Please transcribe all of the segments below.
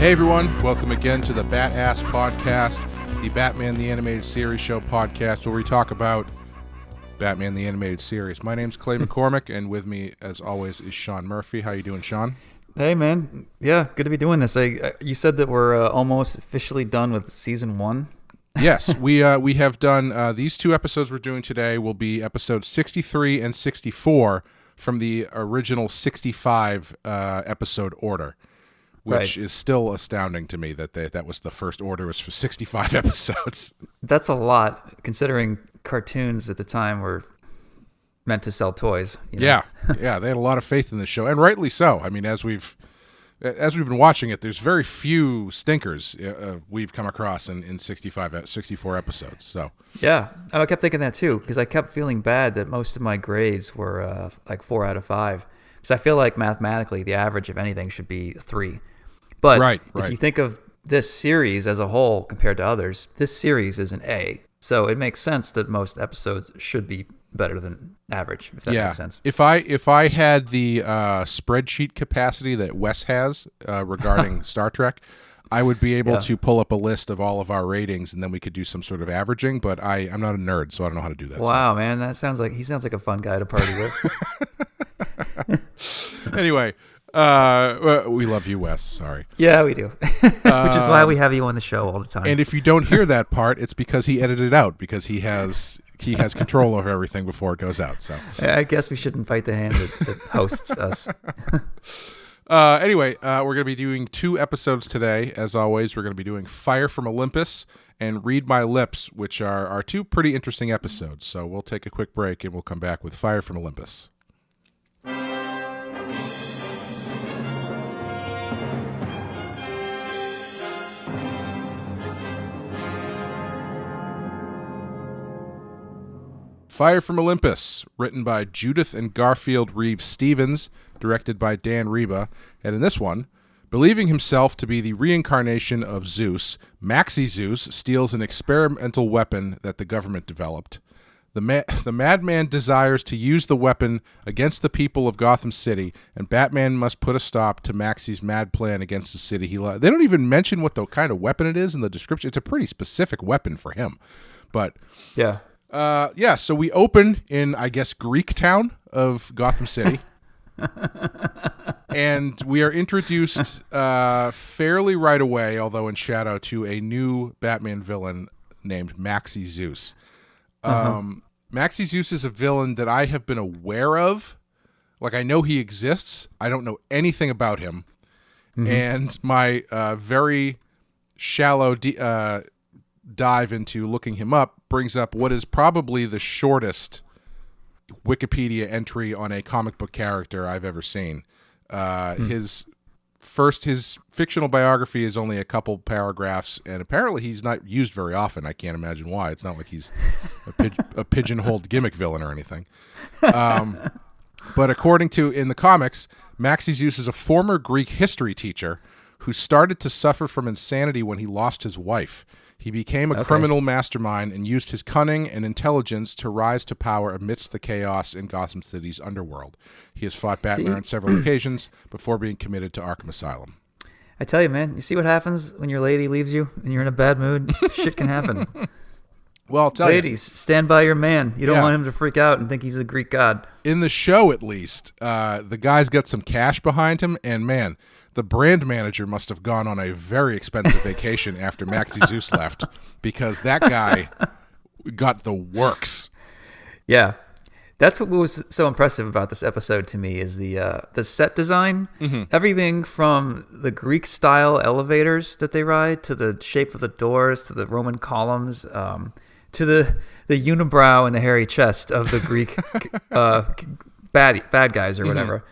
Hey everyone, welcome again to the BATTASS Podcast, the Batman the Animated Series show podcast where we talk about Batman the Animated Series. My name's Clay McCormick, and with me, as always, is Sean Murphy. How you doing, Sean? Hey man, yeah, good to be doing this. You said that we're almost officially done with season 1. Yes, we have done these two episodes we're doing today will be episodes 63 and 64 from the original 65 episode order. Which is still astounding to me that was the first order was for 65 episodes. That's a lot, considering cartoons at the time were meant to sell toys. You know? Yeah, they had a lot of faith in this show, and rightly so. I mean, as we've been watching it, there's very few stinkers we've come across in 64 episodes. So yeah, I kept thinking that too, because I kept feeling bad that most of my grades were like 4 out of 5. Because I feel like mathematically the average of anything should be 3. But right. If you think of this series as a whole compared to others, this series is an A. So it makes sense that most episodes should be better than average, if that makes sense. If I had the spreadsheet capacity that Wes has regarding Star Trek, I would be able to pull up a list of all of our ratings, and then we could do some sort of averaging, but I'm not a nerd, so I don't know how to do that. Wow, man, he sounds like a fun guy to party with. Anyway, we love you, Wes. Sorry. Yeah, we do. Which is why we have you on the show all the time. And if you don't hear that part, it's because he edited it out, because he has control over everything before it goes out. So I guess we shouldn't fight the hand that hosts us. Anyway, we're going to be doing 2 episodes today. As always, we're going to be doing Fire from Olympus and Read My Lips, which are 2 pretty interesting episodes. So we'll take a quick break and we'll come back with Fire from Olympus. Fire from Olympus, written by Judith and Garfield Reeves Stevens, directed by Dan Reba, and in this one, believing himself to be the reincarnation of Zeus, Maxie Zeus steals an experimental weapon that the government developed. The madman desires to use the weapon against the people of Gotham City, and Batman must put a stop to Maxie's mad plan against the city he loves. They don't even mention what the kind of weapon it is in the description. It's a pretty specific weapon for him, but yeah. So we open in, I guess, Greek town of Gotham City. And we are introduced fairly right away, although in shadow, to a new Batman villain named Maxie Zeus. Maxie Zeus is a villain that I have been aware of. Like, I know he exists. I don't know anything about him. And my very shallow dive into looking him up brings up what is probably the shortest Wikipedia entry on a comic book character I've ever seen. His fictional biography is only a couple paragraphs, and apparently he's not used very often. I can't imagine why. It's not like he's a pigeonholed gimmick villain or anything. But according to in the comics, Maxie Zeus is a former Greek history teacher who started to suffer from insanity when he lost his wife. He became a criminal mastermind and used his cunning and intelligence to rise to power amidst the chaos in Gotham City's underworld. He has fought Batman on several occasions before being committed to Arkham Asylum. I tell you, man, you see what happens when your lady leaves you and you're in a bad mood? Shit can happen. Well, I'll tell Ladies, stand by your man. You don't want him to freak out and think he's a Greek god. In the show, at least, the guy's got some cash behind him, and man, the brand manager must have gone on a very expensive vacation after Maxie Zeus left, because that guy got the works. Yeah. That's what was so impressive about this episode to me is the set design. Everything from the Greek-style elevators that they ride, to the shape of the doors, to the Roman columns, to the unibrow and the hairy chest of the Greek bad guys or whatever.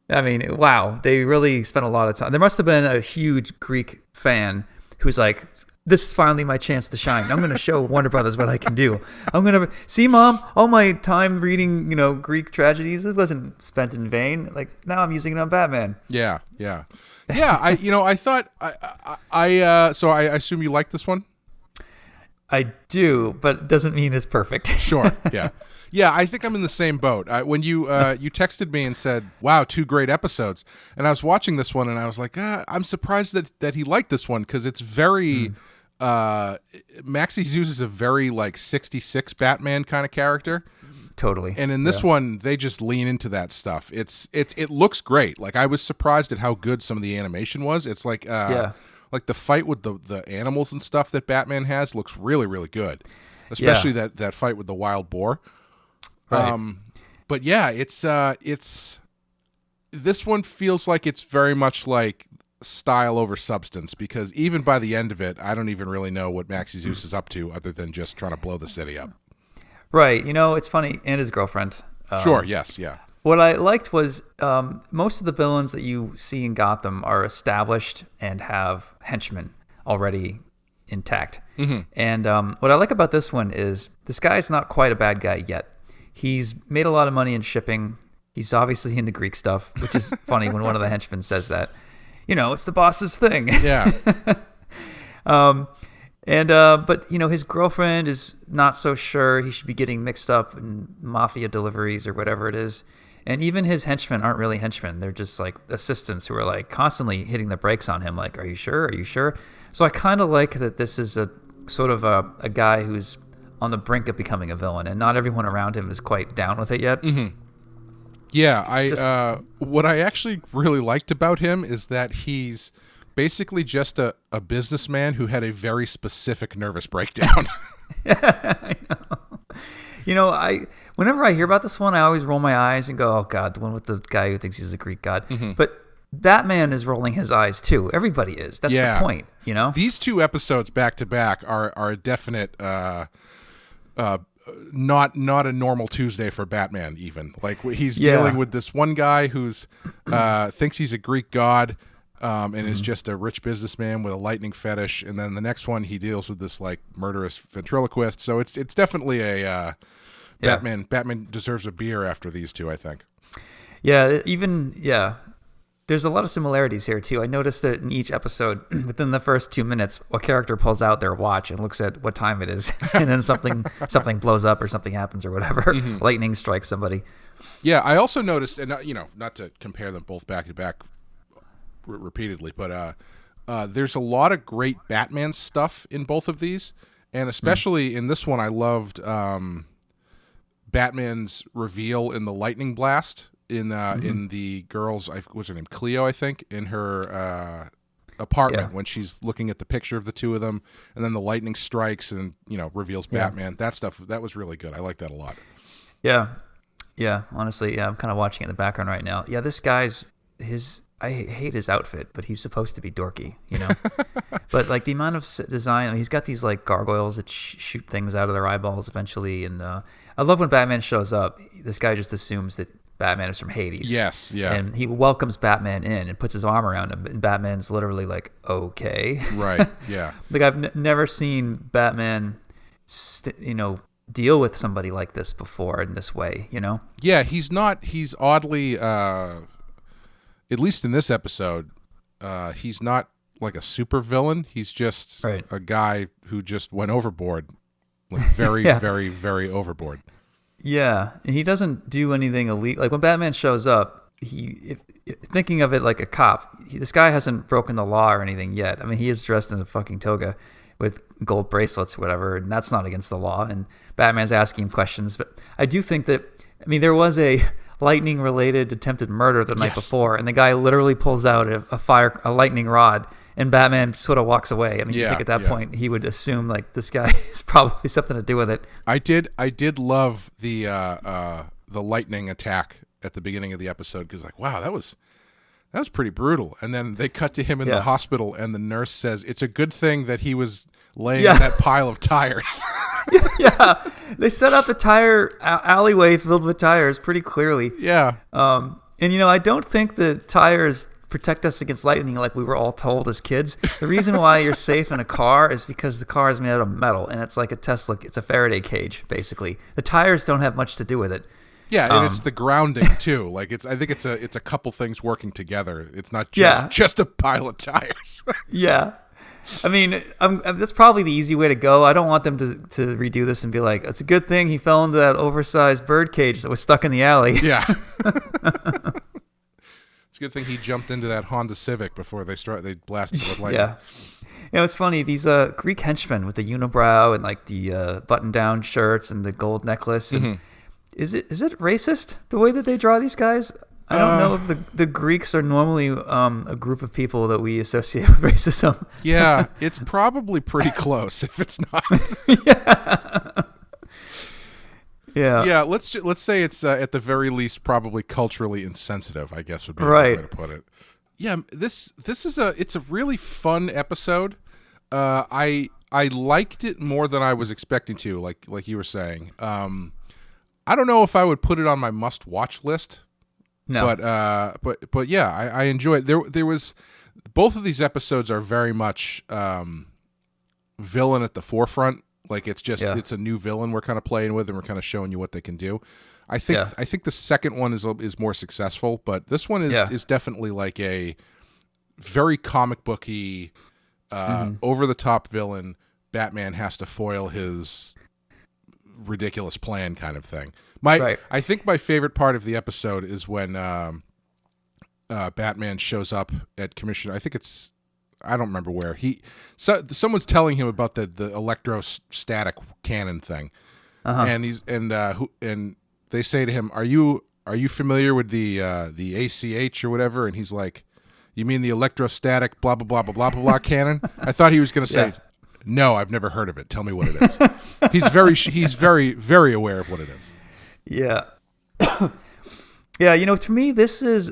I mean, wow, they really spent a lot of time. There must have been a huge Greek fan who's like, this is finally my chance to shine. I'm going to show Warner Brothers what I can do. I'm going to see, Mom, all my time reading, Greek tragedies, it wasn't spent in vain. Like, now I'm using it on Batman. Yeah. I thought, so I assume you liked this one? I do, but it doesn't mean it's perfect. Sure. Yeah. Yeah, I think I'm in the same boat. When you texted me and said, "Wow, 2 great episodes," and I was watching this one, and I was like, "I'm surprised that he liked this one because it's very." Maxie Zeus is a very like 66 Batman kind of character. Totally. And in this one, they just lean into that stuff. It looks great. Like I was surprised at how good some of the animation was. It's like like the fight with the animals and stuff that Batman has looks really, really good. Especially that fight with the wild boar. Right. But yeah, it's this one feels like it's very much like style over substance, because even by the end of it, I don't even really know what Maxie Zeus is up to other than just trying to blow the city up. Right. It's funny. And his girlfriend. Sure. Yes. Yeah. What I liked was most of the villains that you see in Gotham are established and have henchmen already intact. Mm-hmm. And what I like about this one is this guy's not quite a bad guy yet. He's made a lot of money in shipping. He's obviously into Greek stuff, which is funny when one of the henchmen says that. It's the boss's thing. Yeah. But his girlfriend is not so sure he should be getting mixed up in mafia deliveries or whatever it is. And even his henchmen aren't really henchmen. They're just like assistants who are like constantly hitting the brakes on him. Like, are you sure? Are you sure? So I kind of like that this is a sort of a guy who's on the brink of becoming a villain, and not everyone around him is quite down with it yet. Mm-hmm. Yeah, what I actually really liked about him is that he's basically just a businessman who had a very specific nervous breakdown. I know. Whenever I hear about this one, I always roll my eyes and go, "Oh God, the one with the guy who thinks he's a Greek god." Mm-hmm. But Batman is rolling his eyes too. Everybody is. That's the point. These 2 episodes back to back are a definite. Not a normal Tuesday for Batman. Even like he's dealing with this one guy who's thinks he's a Greek god, and is just a rich businessman with a lightning fetish, and then the next one he deals with this like murderous ventriloquist. So it's definitely a Batman. Batman deserves a beer after these 2, I think. Yeah. There's a lot of similarities here too. I noticed that in each episode, within the first 2 minutes, a character pulls out their watch and looks at what time it is, and then something blows up or something happens or whatever. Mm-hmm. Lightning strikes somebody. Yeah, I also noticed, and not to compare them both back to back repeatedly, but there's a lot of great Batman stuff in both of these, and especially in this one, I loved Batman's reveal in the lightning blast. In the girl's, what's her name, Cleo, I think, in her apartment when she's looking at the picture of the 2 of them, and then the lightning strikes and reveals Batman. That stuff, that was really good. I like that a lot. Yeah. Honestly, I'm kind of watching it in the background right now. Yeah, this guy's I hate his outfit, but he's supposed to be dorky, But like the amount of design, he's got these like gargoyles that shoot things out of their eyeballs eventually, and I love when Batman shows up. This guy just assumes that Batman is from Hades. Yes, yeah. And he welcomes Batman in and puts his arm around him, and Batman's literally like, okay. Right, yeah. Like I've never seen Batman, deal with somebody like this before in this way, Yeah, he's oddly, at least in this episode, he's not like a super villain. He's just a guy who just went overboard, like very, very, very overboard. Yeah, and he doesn't do anything illegal. Like when Batman shows up, thinking of it like a cop, this guy hasn't broken the law or anything yet. I mean, he is dressed in a fucking toga with gold bracelets or whatever, and that's not against the law. And Batman's asking him questions. But I do think that, there was a lightning-related attempted murder the night before, and the guy literally pulls out a lightning rod, and Batman sort of walks away. You think at that point he would assume like this guy is probably something to do with it. I did love the lightning attack at the beginning of the episode, because like, wow, that was pretty brutal. And then they cut to him in the hospital, and the nurse says it's a good thing that he was laying in that pile of tires. Yeah, they set up the tire alleyway filled with tires pretty clearly. Yeah. And I don't think the tires protect us against lightning like we were all told as kids. The reason why you're safe in a car is because the car is made out of metal, and it's like a Tesla. It's a Faraday cage, basically. The tires don't have much to do with it. Yeah, and it's the grounding too. Like I think it's a couple things working together. It's not just a pile of tires. Yeah. I mean, that's probably the easy way to go. I don't want them to redo this and be like, it's a good thing he fell into that oversized bird cage that was stuck in the alley. Yeah. It's a good thing he jumped into that Honda Civic before they blasted with lightning. Yeah. You know, it's funny, these Greek henchmen with the unibrow and like the button-down shirts and the gold necklace. And is it racist the way that they draw these guys? I don't know if the Greeks are normally a group of people that we associate with racism. Yeah, it's probably pretty close if it's not. Yeah. Let's say it's at the very least probably culturally insensitive, I guess would be the way to put it. Yeah, this is it's a really fun episode. I liked it more than I was expecting to, like you were saying. I don't know if I would put it on my must-watch list. No. But yeah, I enjoy it. There was both of these episodes are very much villain at the forefront. Like it's a new villain we're kind of playing with, and we're kind of showing you what they can do. I think the second one is more successful, but this one is definitely like a very comic booky, over the top villain. Batman has to foil his ridiculous plan, kind of thing. I think my favorite part of the episode is when Batman shows up at Commissioner. I don't remember where someone's telling him about the electrostatic cannon thing, and they say to him, "Are you familiar with the ACH or whatever?" And he's like, "You mean the electrostatic blah blah blah blah blah blah cannon?" I thought he was going to say, "No, I've never heard of it. Tell me what it is." He's very very aware of what it is. Yeah. Yeah, you know, to me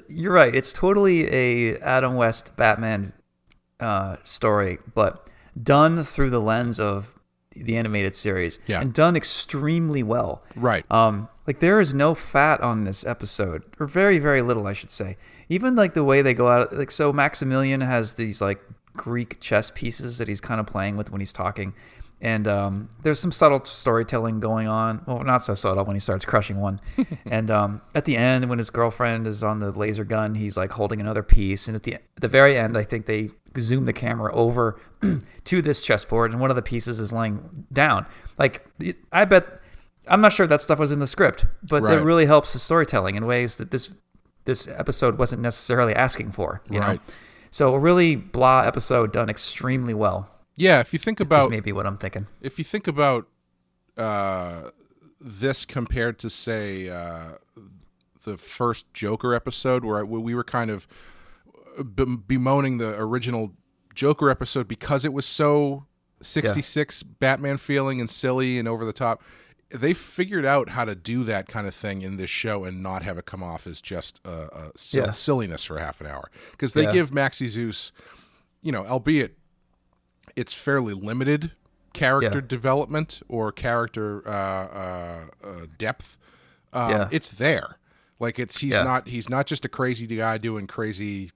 you're right. It's totally a Adam West Batman story, but done through the lens of the animated series, and done extremely well. Right. Like there is no fat on this episode, or very, very little, I should say. Even like the way they go out, like so Maximilian has these like Greek chess pieces that he's kind of playing with when he's talking, and there's some subtle storytelling going on. Well, not so subtle when he starts crushing one, and at the end when his girlfriend is on the laser gun, he's like holding another piece, and at the very end, I think they zoom the camera over to this chessboard, and one of the pieces is laying down. Like I'm not sure that stuff was in the script, but it really helps the storytelling in ways that this episode wasn't necessarily asking for. You know, so a really blah episode done extremely well. Yeah, if you think about maybe what I'm thinking. If you think about this compared to say the first Joker episode, where we were kind of bemoaning the original Joker episode because it was so 66 Batman feeling and silly and over the top. They figured out how to do that kind of thing in this show and not have it come off as just silliness for half an hour. Because they give Maxie Zeus, you know, albeit it's fairly limited character development or character depth. It's there. Like he's not just a crazy guy doing crazy.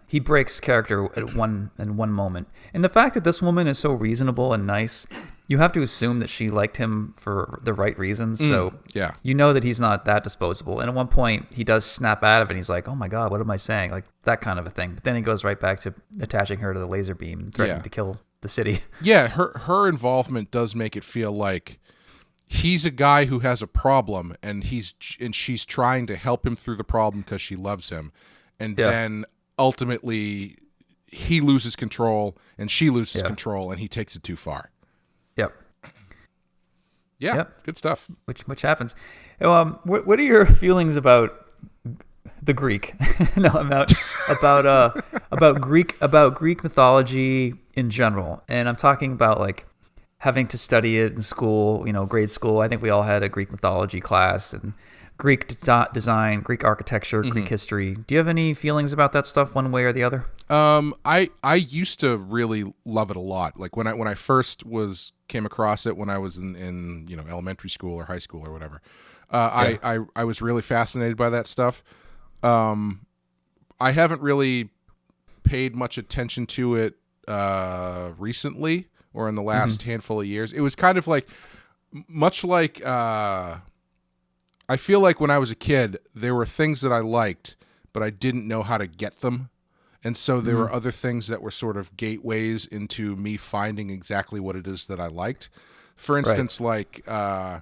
He breaks character in one moment, and the fact that this woman is so reasonable and nice, you have to assume that she liked him for the right reasons. So you know that he's not that disposable. And at one point, he does snap out of it. And he's like, "Oh my god, what am I saying?" Like that kind of a thing. But then he goes right back to attaching her to the laser beam, and threatening to kill the city. Yeah, her involvement does make it feel like he's a guy who has a problem, and she's trying to help him through the problem because she loves him. And then ultimately he loses control and she loses control, and he takes it too far. Good stuff. Which happens. What are your feelings about the Greek? No, about Greek mythology in general, and I'm talking about like having to study it in school. You know, grade school. I think we all had a Greek mythology class and Greek design, Greek architecture, Greek history. Do you have any feelings about that stuff one way or the other? I used to really love it a lot. Like when I first came across it when I was in you know, elementary school or high school or whatever. I was really fascinated by that stuff. I haven't really paid much attention to it recently or in the last handful of years. It was kind of like much like I feel like when I was a kid, there were things that I liked, but I didn't know how to get them. And so there were other things that were sort of gateways into me finding exactly what it is that I liked. For instance, like I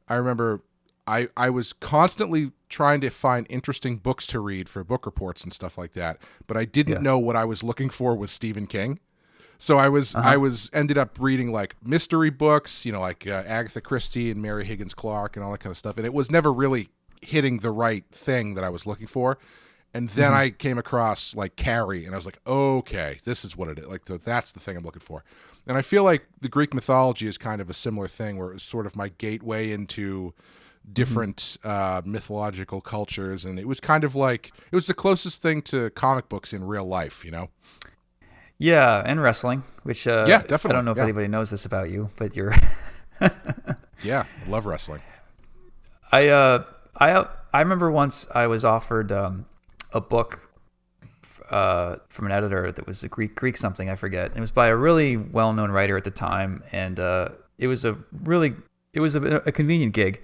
remember I was constantly trying to find interesting books to read for book reports and stuff like that, but I didn't know what I was looking for was Stephen King. So I was ended up reading like mystery books, like Agatha Christie and Mary Higgins Clark and all that kind of stuff, and it was never really hitting the right thing that I was looking for. And then I came across like Carrie, and I was like, okay, this is what it is. Like, so that's the thing I'm looking for. And I feel like the Greek mythology is kind of a similar thing, where it was sort of my gateway into different mythological cultures, and it was kind of like it was the closest thing to comic books in real life, Yeah, and wrestling, which definitely. I don't know if anybody knows this about you, but you're yeah, I love wrestling. I remember once I was offered a book from an editor that was a Greek something, I forget. It was by a really well-known writer at the time, and it was a convenient gig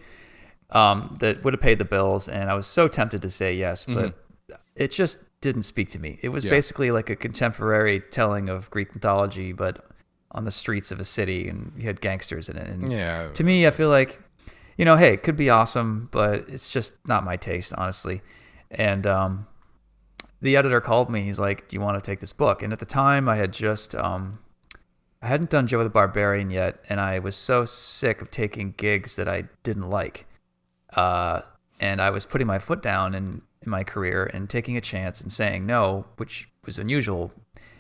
that would have paid the bills, and I was so tempted to say yes, but it just didn't speak to me. It was basically like a contemporary telling of Greek mythology, but on the streets of a city, and you had gangsters in it. And to me, I feel like, hey, it could be awesome, but it's just not my taste, honestly. And the editor called me. He's like, do you want to take this book? And at the time, I had just I hadn't done Joe the Barbarian yet, and I was so sick of taking gigs that I didn't like. And I was putting my foot down in my career and taking a chance and saying no, which was unusual.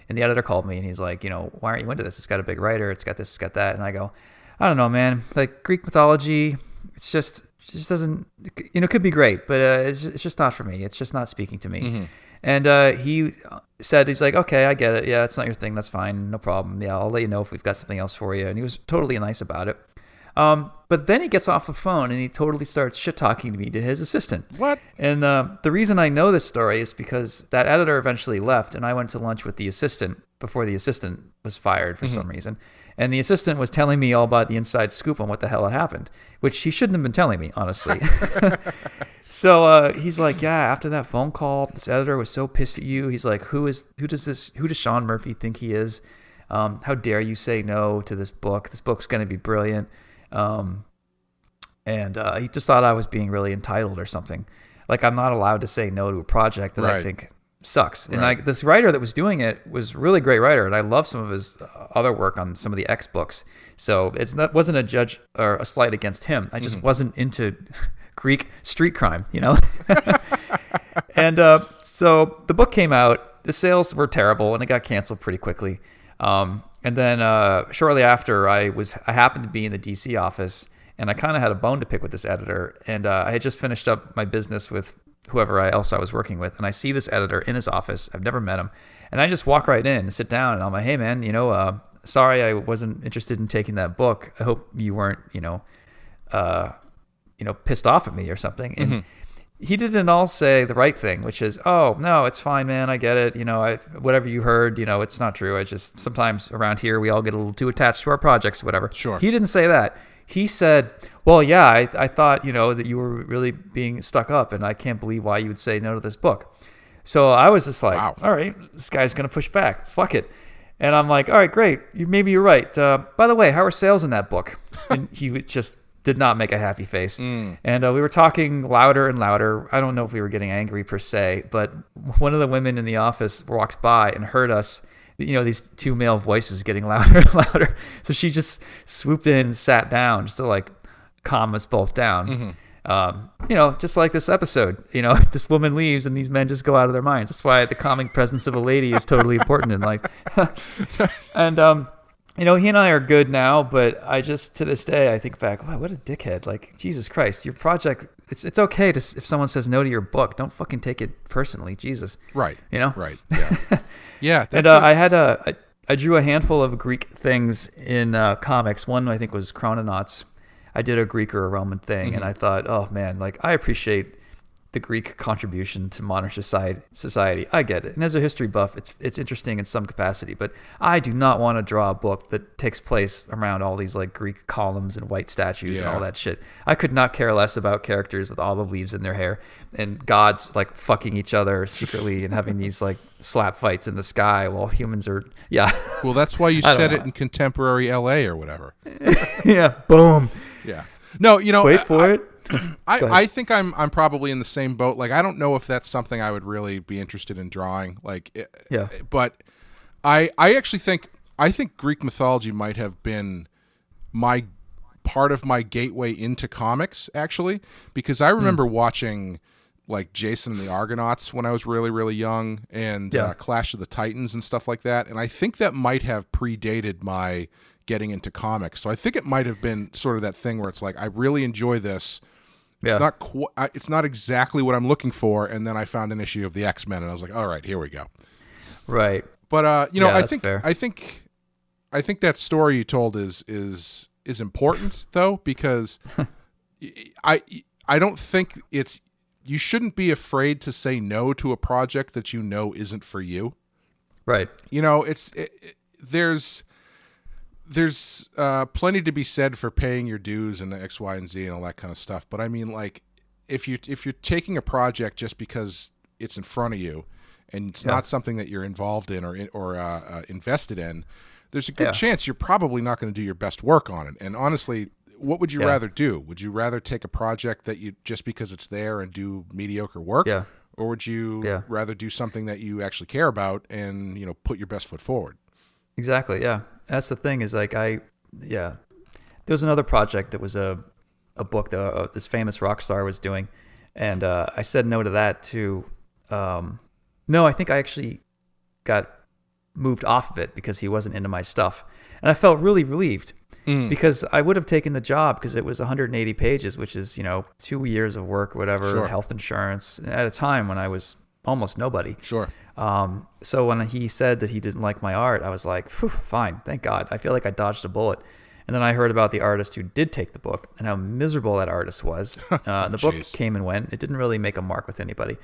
And the editor called me, and he's like, why aren't you into this? It's got a big writer. It's got this, it's got that. And I go, I don't know, man. Like Greek mythology, it just doesn't, it could be great, but it's just not for me. It's just not speaking to me. And he said, he's like, okay, I get it. Yeah, it's not your thing. That's fine. No problem. Yeah, I'll let you know if we've got something else for you. And he was totally nice about it. But then he gets off the phone and he totally starts shit-talking to me to his assistant. What? And the reason I know this story is because that editor eventually left, and I went to lunch with the assistant before the assistant was fired for some reason. And the assistant was telling me all about the inside scoop on what the hell had happened, which he shouldn't have been telling me, honestly. So he's like, yeah, after that phone call, this editor was so pissed at you. He's like, who does Sean Murphy think he is? How dare you say no to this book? This book's going to be brilliant. And he just thought I was being really entitled or something. Like, I'm not allowed to say no to a project that I think sucks. And this writer that was doing it was a really great writer, and I love some of his other work on some of the X books. So wasn't a judge or a slight against him. I just wasn't into Greek street crime, And so the book came out. The sales were terrible, and it got canceled pretty quickly. And then shortly after, I happened to be in the DC office, and I kind of had a bone to pick with this editor. And I had just finished up my business with whoever else I was working with, and I see this editor in his office. I've never met him, and I just walk right in and sit down, and I'm like, hey man, sorry I wasn't interested in taking that book. I hope you weren't pissed off at me or something. And he didn't all say the right thing, which is, oh no, it's fine, man, I get it, whatever you heard, it's not true. It's just sometimes around here we all get a little too attached to our projects, whatever. Sure. He didn't say that. He said, well, yeah, I thought that you were really being stuck up, and I can't believe why you would say no to this book. So I was just like, wow. All right, this guy's gonna push back, fuck it. And I'm like, all right, great, maybe you're right. By the way, how are sales in that book? And he just did not make a happy face. And we were talking louder and louder. I don't know if we were getting angry per se, but one of the women in the office walked by and heard us, these two male voices getting louder and louder. So she just swooped in and sat down just to like calm us both down. Just like this episode, this woman leaves and these men just go out of their minds. That's why the calming presence of a lady is totally important in life. And, he and I are good now, but I just, to this day, I think back, wow, what a dickhead. Like, Jesus Christ, your project, it's okay to, if someone says no to your book, don't fucking take it personally, Jesus. Right. Right. Yeah. Yeah. And I drew a handful of Greek things in comics. One, I think, was Chrononauts. I did a Greek or a Roman thing, and I thought, oh man, like, I appreciate the Greek contribution to modern society. I get it. And as a history buff, it's interesting in some capacity, but I do not want to draw a book that takes place around all these like Greek columns and white statues and all that shit. I could not care less about characters with olive leaves in their hair and gods like fucking each other secretly and having these like slap fights in the sky while humans are, Well, that's why you set it in contemporary LA or whatever. Yeah. Boom. Yeah. No, wait for it. I think I'm probably in the same boat. Like, I don't know if that's something I would really be interested in drawing. Like, but I actually think Greek mythology might have been my part of my gateway into comics, actually, because I remember watching like Jason and the Argonauts when I was really, really young, and Clash of the Titans and stuff like that. And I think that might have predated my getting into comics. So I think it might have been sort of that thing where it's like, I really enjoy this. It's not exactly what I'm looking for, and then I found an issue of the X-Men, and I was like, all right, here we go. Right. But I think fair. I think that story you told is important though, because I don't think you shouldn't be afraid to say no to a project that you know isn't for you. Right. There's plenty to be said for paying your dues and X, Y, and Z and all that kind of stuff. But I mean, like, if you're taking a project just because it's in front of you and it's not something that you're involved in or invested in, there's a good chance you're probably not going to do your best work on it. And honestly, what would you rather do? Would you rather take a project that you just because it's there and do mediocre work? Yeah. Or would you rather do something that you actually care about and, put your best foot forward? Exactly. Yeah. That's the thing is like, there was another project that was a book that this famous rock star was doing. And I said no to that too. No, I think I actually got moved off of it because he wasn't into my stuff. And I felt really relieved because I would have taken the job because it was 180 pages, which is, 2 years of work, whatever, health insurance at a time when I was almost nobody. Sure. So when he said that he didn't like my art, I was like, fine, thank God. I feel like I dodged a bullet. And then I heard about the artist who did take the book and how miserable that artist was. The book came and went. It didn't really make a mark with anybody.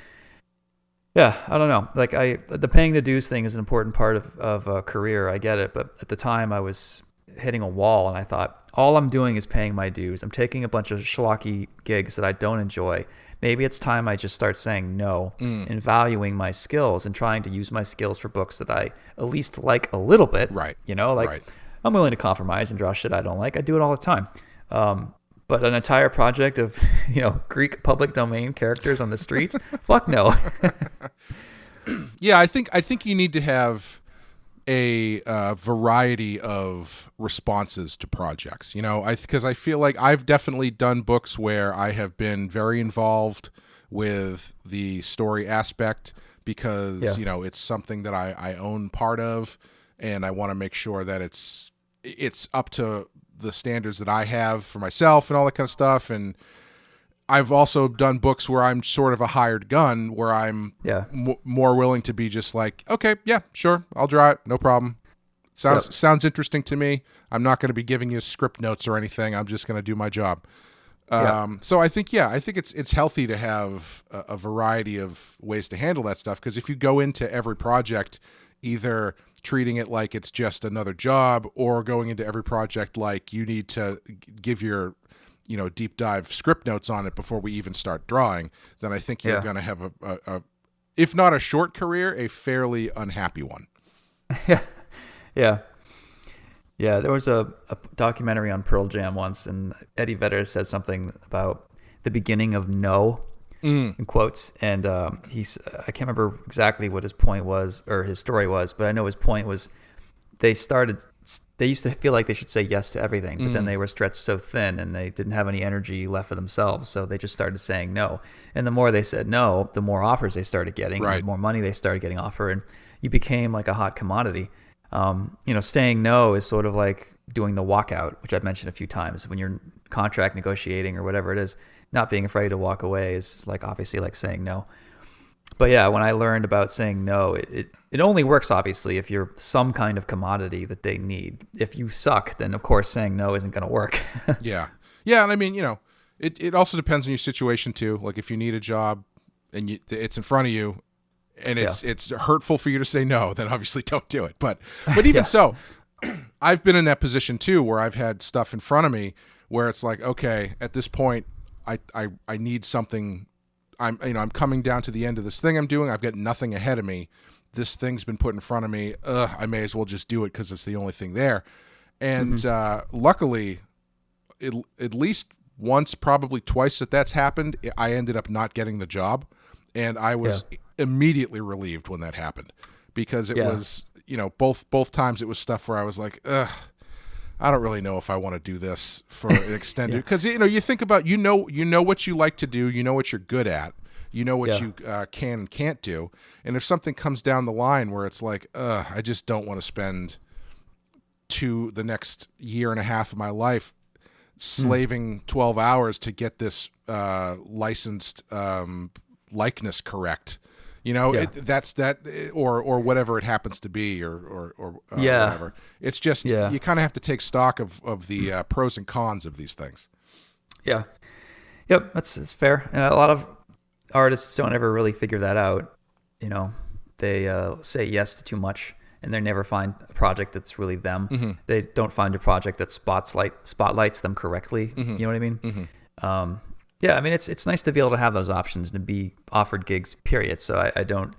Yeah, I don't know. Like the paying the dues thing is an important part of a career. I get it. But at the time I was hitting a wall and I thought, all I'm doing is paying my dues. I'm taking a bunch of schlocky gigs that I don't enjoy. Maybe it's time I just start saying no and valuing my skills and trying to use my skills for books that I at least like a little bit. Right. I'm willing to compromise and draw shit I don't like. I do it all the time. But an entire project of, Greek public domain characters on the streets, fuck no. Yeah, I think you need to have a variety of responses to projects, because I feel like I've definitely done books where I have been very involved with the story aspect because, it's something that I own part of and I want to make sure that it's up to the standards that I have for myself and all that kind of stuff. And I've also done books where I'm sort of a hired gun, where I'm more willing to be just like, okay, yeah, sure, I'll draw it, no problem. Sounds interesting to me. I'm not going to be giving you script notes or anything. I'm just going to do my job. So I think it's healthy to have a variety of ways to handle that stuff, because if you go into every project either treating it like it's just another job or going into every project like you need to give your deep dive script notes on it before we even start drawing, then I think you're going to have a if not a short career, a fairly unhappy one. Yeah. There was a documentary on Pearl Jam once, and Eddie Vedder said something about the beginning of no, in quotes, and I can't remember exactly what his point was or his story was, but I know his point was they used to feel like they should say yes to everything, but then they were stretched so thin and they didn't have any energy left for themselves, so they just started saying no. And the more they said no, the more offers they started getting, and the more money they started getting offered, and you became like a hot commodity. Saying no is sort of like doing the walkout, which I've mentioned a few times. When you're contract negotiating or whatever it is, not being afraid to walk away is like obviously like saying no. But yeah, when I learned about saying no, it only works obviously if you're some kind of commodity that they need. If you suck, then of course saying no isn't going to work. Yeah. And I mean, it also depends on your situation too. Like if you need a job, and it's in front of you, and it's hurtful for you to say no, then obviously don't do it. But even so, I've been in that position too, where I've had stuff in front of me where it's like, okay, at this point, I need something. I'm coming down to the end of this thing I'm doing. I've got nothing ahead of me. This thing's been put in front of me. I may as well just do it because it's the only thing there. And luckily, at least once, probably twice that's happened, I ended up not getting the job. And I was immediately relieved when that happened, because it was, both times it was stuff where I was like, I don't really know if I want to do this for an extended, because, you think about, you know what you like to do, you know what you're good at, you know what you can and can't do. And if something comes down the line where it's like, I just don't want to spend the next year and a half of my life slaving 12 hours to get this licensed likeness correct, that's that, or whatever it happens to be, or whatever. It's just you kind of have to take stock of the pros and cons of these things. Yeah, yep, that's fair. And a lot of artists don't ever really figure that out. They say yes to too much, and they never find a project that's really them. Mm-hmm. They don't find a project that spotlights them correctly. Mm-hmm. You know what I mean? Mm-hmm. Yeah, I mean, it's nice to be able to have those options and to be offered gigs, period. So I don't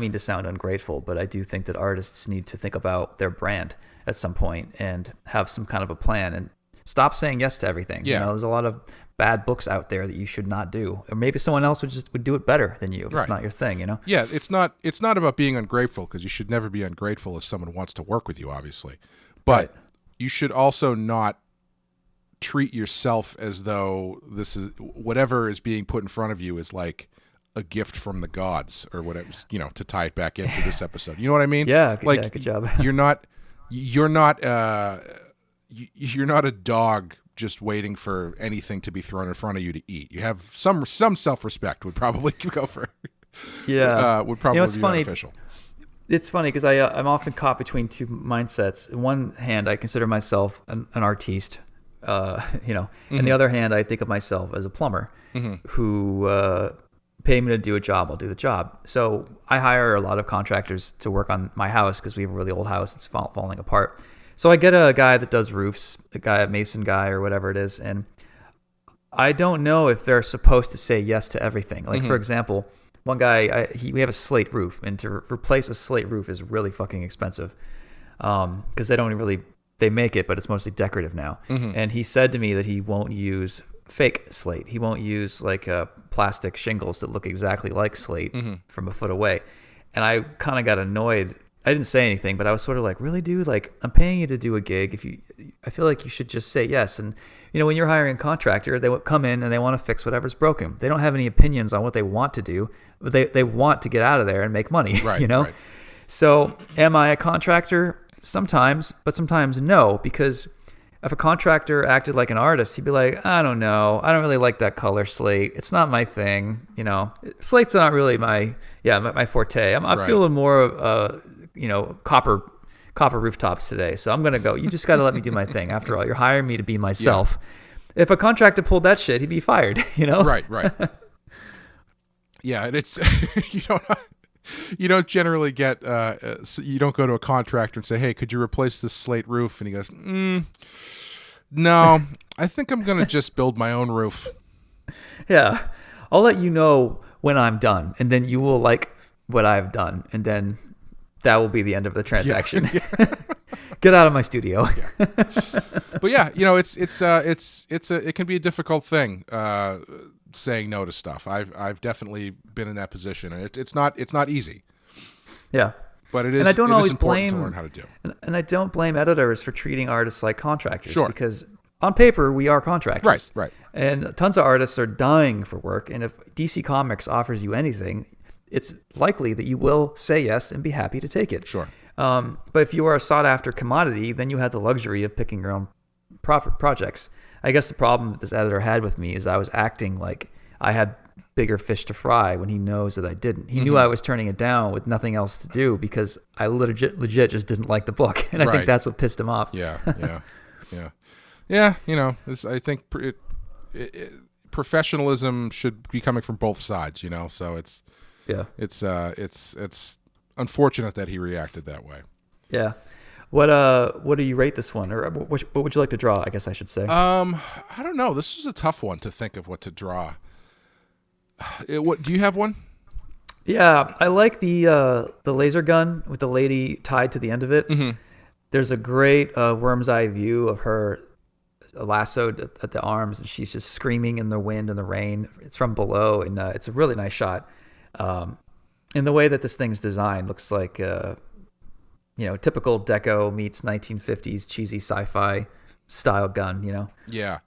mean to sound ungrateful, but I do think that artists need to think about their brand at some point and have some kind of a plan and stop saying yes to everything. Yeah. There's a lot of bad books out there that you should not do, or maybe someone else would do it better than you if it's not your thing. Yeah, it's not about being ungrateful, because you should never be ungrateful if someone wants to work with you, obviously, but you should also not treat yourself as though this is whatever is being put in front of you is like a gift from the gods, or whatever, to tie it back into this episode. You know what I mean? Yeah. Good job. You're not a dog just waiting for anything to be thrown in front of you to eat. You have some self-respect. Would probably go for. Would probably be beneficial. It's funny because I'm often caught between two mindsets. On one hand, I consider myself an artiste. And the other hand, I think of myself as a plumber who pay me to do a job, I'll do the job. So I hire a lot of contractors to work on my house because we have a really old house that's falling apart. So I get a guy that does roofs, a mason guy or whatever it is, and I don't know if they're supposed to say yes to everything. Like, for example, one guy, we have a slate roof, and to replace a slate roof is really fucking expensive because they make it, but it's mostly decorative now. And he said to me that he won't use fake slate. He won't use like plastic shingles that look exactly like slate from a foot away. And I kind of got annoyed. I didn't say anything, but I was sort of like, really, dude? Like, I'm paying you to do a gig. I feel like you should just say yes. And when you're hiring a contractor, they come in and they want to fix whatever's broken. They don't have any opinions on what they want to do, but they want to get out of there and make money. Right. Right. So, am I a contractor? Sometimes, but sometimes no, because if a contractor acted like an artist, he'd be like, I don't know, I don't really like that color slate. It's not my thing. Slate's not really my forte. I'm feeling more of copper rooftops today. So I'm gonna go. You just got to let me do my thing. After all, you're hiring me to be myself. Yeah. If a contractor pulled that shit, he'd be fired. Right. Yeah, and it's you don't generally get you don't go to a contractor and say, hey, could you replace this slate roof? And he goes, no, I think I'm gonna just build my own roof. Yeah, I'll let you know when I'm done, and then you will like what I've done, and then that will be the end of the transaction. Yeah. Get out of my studio. Yeah. But yeah, it can be a difficult thing saying no to stuff. I've definitely been in that position, and it's not easy. Yeah, but it is. And I don't always blame to learn how to do. And I don't blame editors for treating artists like contractors. Sure. Because on paper we are contractors. Right. And tons of artists are dying for work. And if DC Comics offers you anything, it's likely that you will say yes and be happy to take it. Sure. But if you are a sought-after commodity, then you had the luxury of picking your own projects. I guess the problem that this editor had with me is I was acting like I had bigger fish to fry when he knows that I didn't. He knew I was turning it down with nothing else to do because I legit just didn't like the book, and I think that's what pissed him off. Yeah. I think professionalism should be coming from both sides, you know. So it's unfortunate that he reacted that way. Yeah. What do you rate this one, or what would you like to draw? I guess I should say. I don't know. This was a tough one to think of what to draw. What do you have one? Yeah, I like the laser gun with the lady tied to the end of it. Mm-hmm. There's a great worm's eye view of her lassoed at the arms, and she's just screaming in the wind and the rain. It's from below, and it's a really nice shot. And the way that this thing's designed looks like typical deco meets 1950s cheesy sci-fi style gun. Yeah.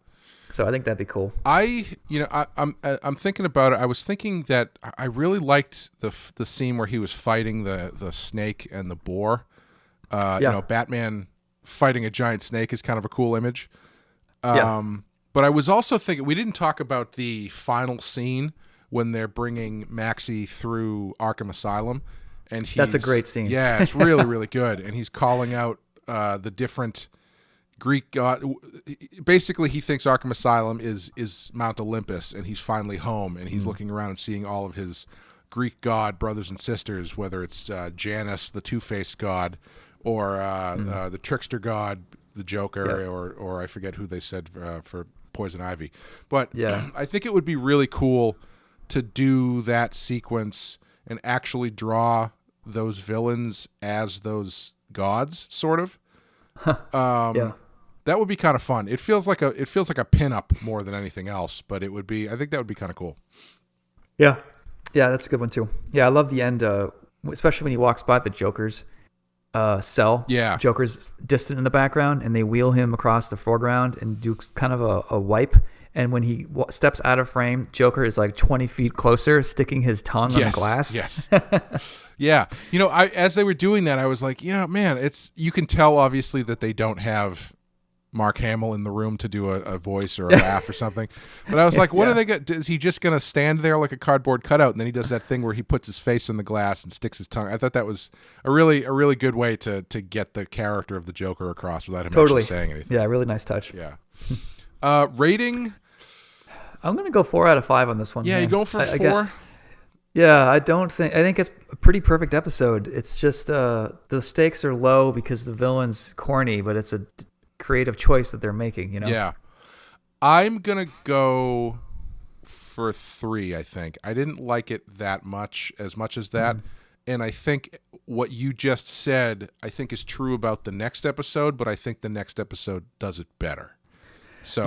So I think that'd be cool. I'm thinking about it. I was thinking that I really liked the scene where he was fighting the snake and the boar. Batman fighting a giant snake is kind of a cool image. But I was also thinking, we didn't talk about the final scene when they're bringing Maxie through Arkham Asylum, and that's a great scene. Yeah, it's really really good, and he's calling out the different Greek god. Basically, he thinks Arkham Asylum is Mount Olympus, and he's finally home, and he's looking around and seeing all of his Greek god brothers and sisters, whether it's Janus, the two-faced god, or the trickster god, the Joker, or I forget who they said for Poison Ivy. But I think it would be really cool to do that sequence and actually draw those villains as those gods, sort of. That would be kind of fun. It feels like a pinup more than anything else, but I think that would be kind of cool. Yeah, that's a good one too. Yeah, I love the end, especially when he walks by the Joker's cell. Yeah, Joker's distant in the background, and they wheel him across the foreground and do kind of a wipe. And when he steps out of frame, Joker is like 20 feet closer, sticking his tongue on the glass. Yes. Yeah. As they were doing that, I was like, man, you can tell obviously that they don't have Mark Hamill in the room to do a voice or a laugh or something. But I was like, what are they going to do? Is he just going to stand there like a cardboard cutout? And then he does that thing where he puts his face in the glass and sticks his tongue. I thought that was a really good way to get the character of the Joker across without him actually saying anything. Yeah, really nice touch. Yeah. Rating? I'm going to go 4 out of 5 on this one. Yeah, you going for 4? I think it's a pretty perfect episode. It's just the stakes are low because the villain's corny, but it's a creative choice that they're making, Yeah. I'm going to go for 3, I think. I didn't like it that much as that. And I think what you just said, I think is true about the next episode, but I think the next episode does it better. So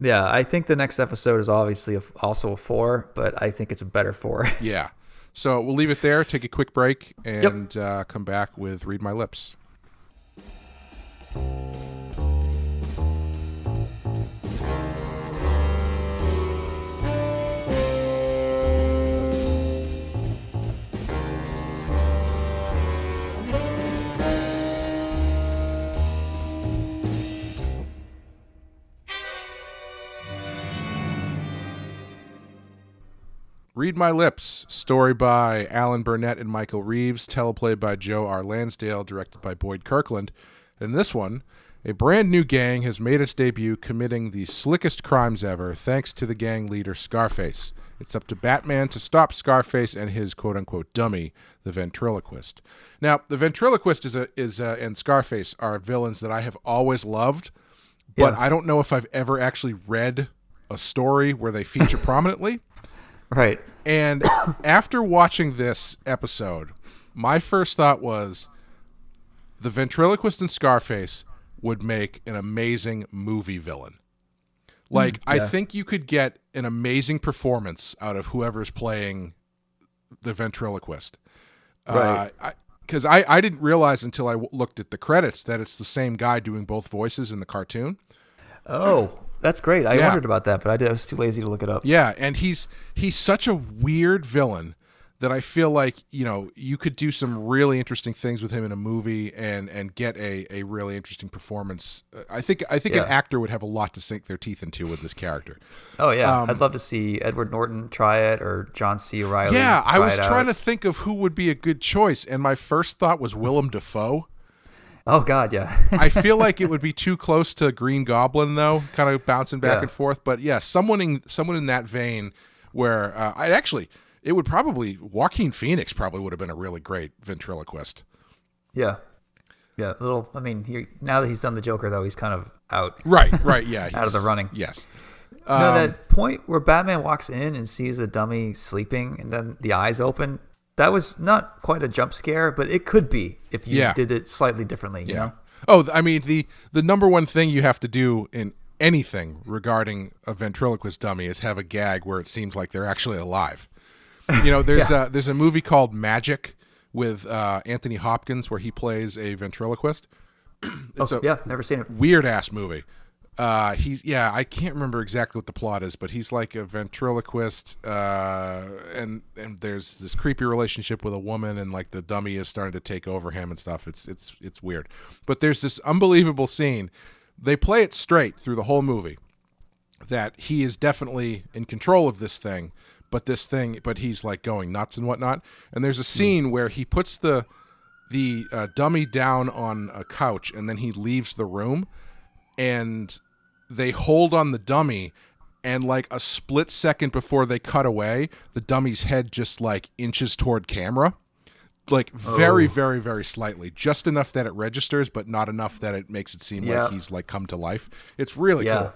Yeah, I think the next episode is obviously also a 4, but I think it's a better 4. Yeah. So we'll leave it there, take a quick break, and come back with Read My Lips. Read My Lips, story by Alan Burnett and Michael Reeves, teleplay by Joe R. Lansdale, directed by Boyd Kirkland. In this one, a brand new gang has made its debut, committing the slickest crimes ever, thanks to the gang leader Scarface. It's up to Batman to stop Scarface and his quote-unquote dummy, the Ventriloquist. Now, the Ventriloquist and Scarface are villains that I have always loved, but I don't know if I've ever actually read a story where they feature prominently. Right. And after watching this episode, my first thought was the Ventriloquist and Scarface would make an amazing movie villain. I think you could get an amazing performance out of whoever's playing the Ventriloquist. Right. Because I didn't realize until I looked at the credits that it's the same guy doing both voices in the cartoon. Oh, that's great. I wondered about that, but I was too lazy to look it up. Yeah, and he's such a weird villain that I feel like, you could do some really interesting things with him in a movie and get a really interesting performance. I think an actor would have a lot to sink their teeth into with this character. Oh, yeah. I'd love to see Edward Norton try it or John C. Reilly. Yeah, I was trying to think of who would be a good choice, and my first thought was Willem Dafoe. Oh God, yeah. I feel like it would be too close to Green Goblin, though, kind of bouncing back and forth. But yeah, someone in that vein where it would probably Joaquin Phoenix probably would have been a really great ventriloquist. Yeah. Yeah, now that he's done the Joker, though, he's kind of out. Right, yeah. Out of the running. Yes. No, that point where Batman walks in and sees the dummy sleeping and then the eyes open, that was not quite a jump scare, but it could be if you did it slightly differently, you know? Oh, I mean, the number one thing you have to do in anything regarding a ventriloquist dummy is have a gag where it seems like they're actually alive. You know, there's a movie called Magic with Anthony Hopkins where he plays a ventriloquist. Never seen it. Weird ass movie. I can't remember exactly what the plot is, but he's like a ventriloquist, and there's this creepy relationship with a woman, and like the dummy is starting to take over him and stuff. It's weird, but there's this unbelievable scene. They play it straight through the whole movie that he is definitely in control of this thing, but he's like going nuts and whatnot. And there's a scene where he puts the dummy down on a couch, and then he leaves the room, and they hold on the dummy, and like a split second before they cut away, the dummy's head just like inches toward camera, like very, very, very slightly, just enough that it registers, but not enough that it makes it seem like he's like come to life. It's really cool.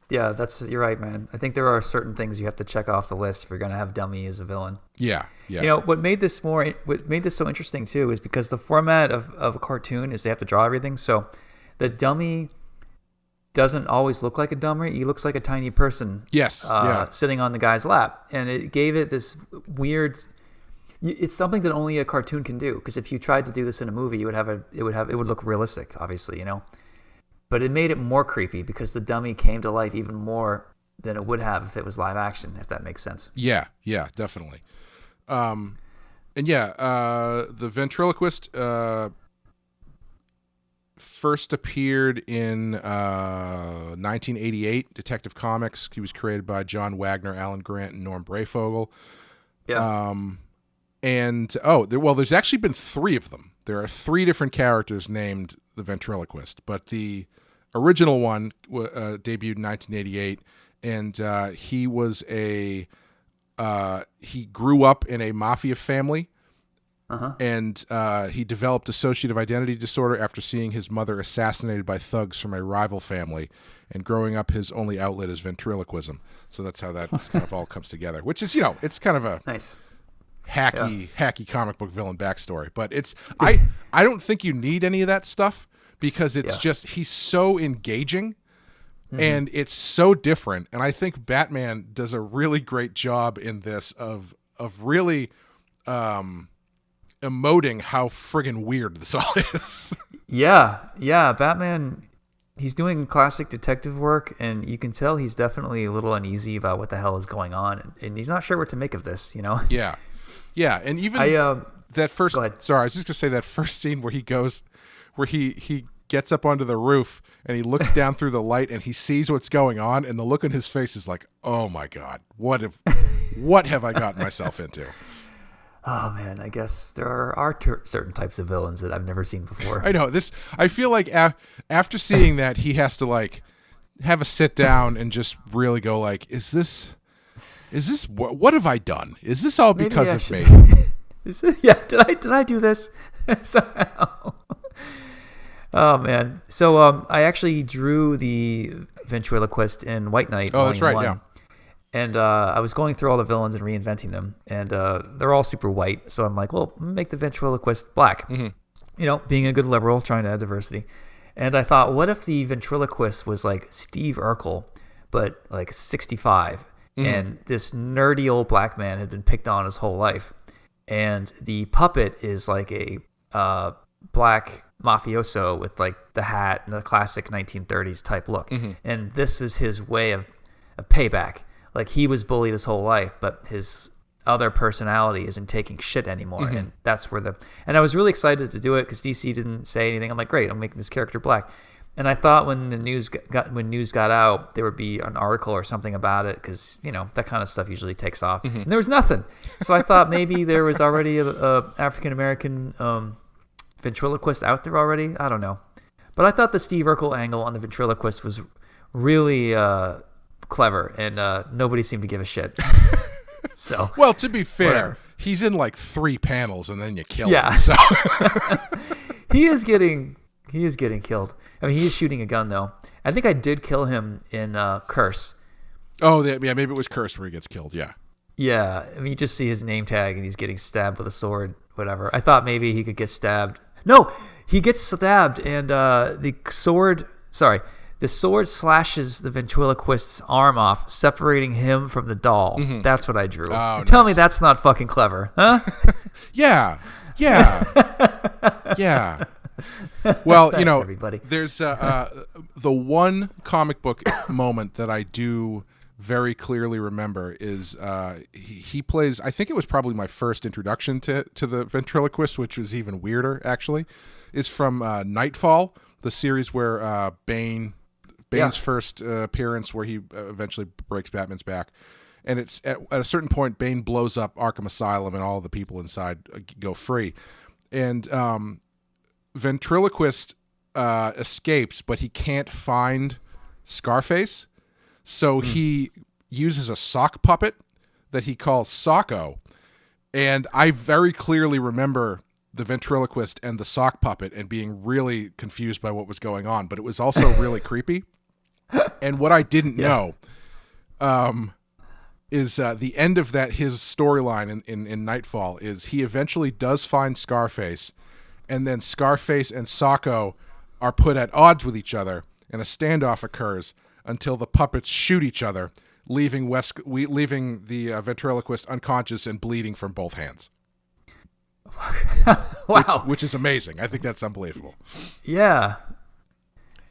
Yeah, you're right, man. I think there are certain things you have to check off the list if you're going to have dummy as a villain. Yeah. You know, what made this so interesting too is because the format of a cartoon is they have to draw everything. So the dummy doesn't always look like a dummy. He looks like a tiny person. Yes. Sitting on the guy's lap, and it gave it this weird. It's something that only a cartoon can do. Because if you tried to do this in a movie, it would look realistic, obviously, you know. But it made it more creepy because the dummy came to life even more than it would have if it was live action, if that makes sense. Yeah, definitely. The ventriloquist first appeared in 1988, Detective Comics. He was created by John Wagner, Alan Grant, and Norm Brayfogle. Yeah. There's actually been 3 of them. There are 3 different characters named the ventriloquist, but the original one debuted in 1988, and he was he grew up in a mafia family, and he developed dissociative identity disorder after seeing his mother assassinated by thugs from a rival family, and growing up his only outlet is ventriloquism. So that's how that kind of all comes together, which is, you know, it's kind of a nice hacky comic book villain backstory, but I don't think you need any of that stuff because it's just he's so engaging and it's so different, and I think Batman does a really great job in this of really emoting how friggin' weird this all is. Batman, he's doing classic detective work, and you can tell he's definitely a little uneasy about what the hell is going on, and he's not sure what to make of this, you know. Yeah, and even that first. Go ahead. Sorry, I was just gonna say that first scene where he gets up onto the roof and he looks down through the light and he sees what's going on, and the look on his face is like, "Oh my God, what have I gotten myself into?" Oh man, I guess there are certain types of villains that I've never seen before. I know this. I feel like after seeing that, he has to like have a sit down and just really go like, "Is this what have I done? Is this all because of me?" Did I do this somehow? Oh man. So I actually drew the ventriloquist in White Knight. Oh, that's right. 1. Yeah. And I was going through all the villains and reinventing them, and they're all super white. So I'm like, well, make the ventriloquist black. Mm-hmm. You know, being a good liberal, trying to add diversity. And I thought, what if the ventriloquist was like Steve Urkel, but like 65, and this nerdy old black man had been picked on his whole life, and the puppet is like a black mafioso with like the hat and the classic 1930s type look, and this was his way of payback. Like, he was bullied his whole life, but his other personality isn't taking shit anymore, and that's where and I was really excited to do it because DC didn't say anything. I'm like, great, I'm making this character black. And I thought when news got out, there would be an article or something about it, because, you know, that kind of stuff usually takes off. And there was nothing. So I thought maybe there was already a African American ventriloquist out there already. I don't know. But I thought the Steve Urkel angle on the ventriloquist was really clever, and nobody seemed to give a shit. So, well, to be fair, whatever. He's in like 3 panels, and then you kill Yeah. him. So he is getting killed. I mean, he is shooting a gun though. I think I did kill him in Curse. Oh, yeah, maybe it was Curse where he gets killed. Yeah. Yeah, I mean, you just see his name tag and he's getting stabbed with a sword, whatever. I thought maybe he could get stabbed. No, he gets stabbed, and the sword slashes the ventriloquist's arm off, separating him from the doll. Mm-hmm. That's what I drew. Oh, Tell me that's not fucking clever, huh? Yeah. Well, Thanks, everybody. There's the one comic book moment that I do very clearly remember is he plays, I think it was probably my first introduction to the ventriloquist, which was even weirder actually, is from Nightfall, the series where Bane's first appearance, where he eventually breaks Batman's back. And it's at a certain point, Bane blows up Arkham Asylum and all the people inside go free. And ventriloquist escapes, but he can't find Scarface. So he uses a sock puppet that he calls Socko. And I very clearly remember the ventriloquist and the sock puppet and being really confused by what was going on. But it was also really creepy. And what I didn't know is the end of his storyline in Nightfall is he eventually does find Scarface. And then Scarface and Socko are put at odds with each other. And a standoff occurs until the puppets shoot each other, leaving the ventriloquist unconscious and bleeding from both hands. Wow. Which is amazing. I think that's unbelievable. Yeah.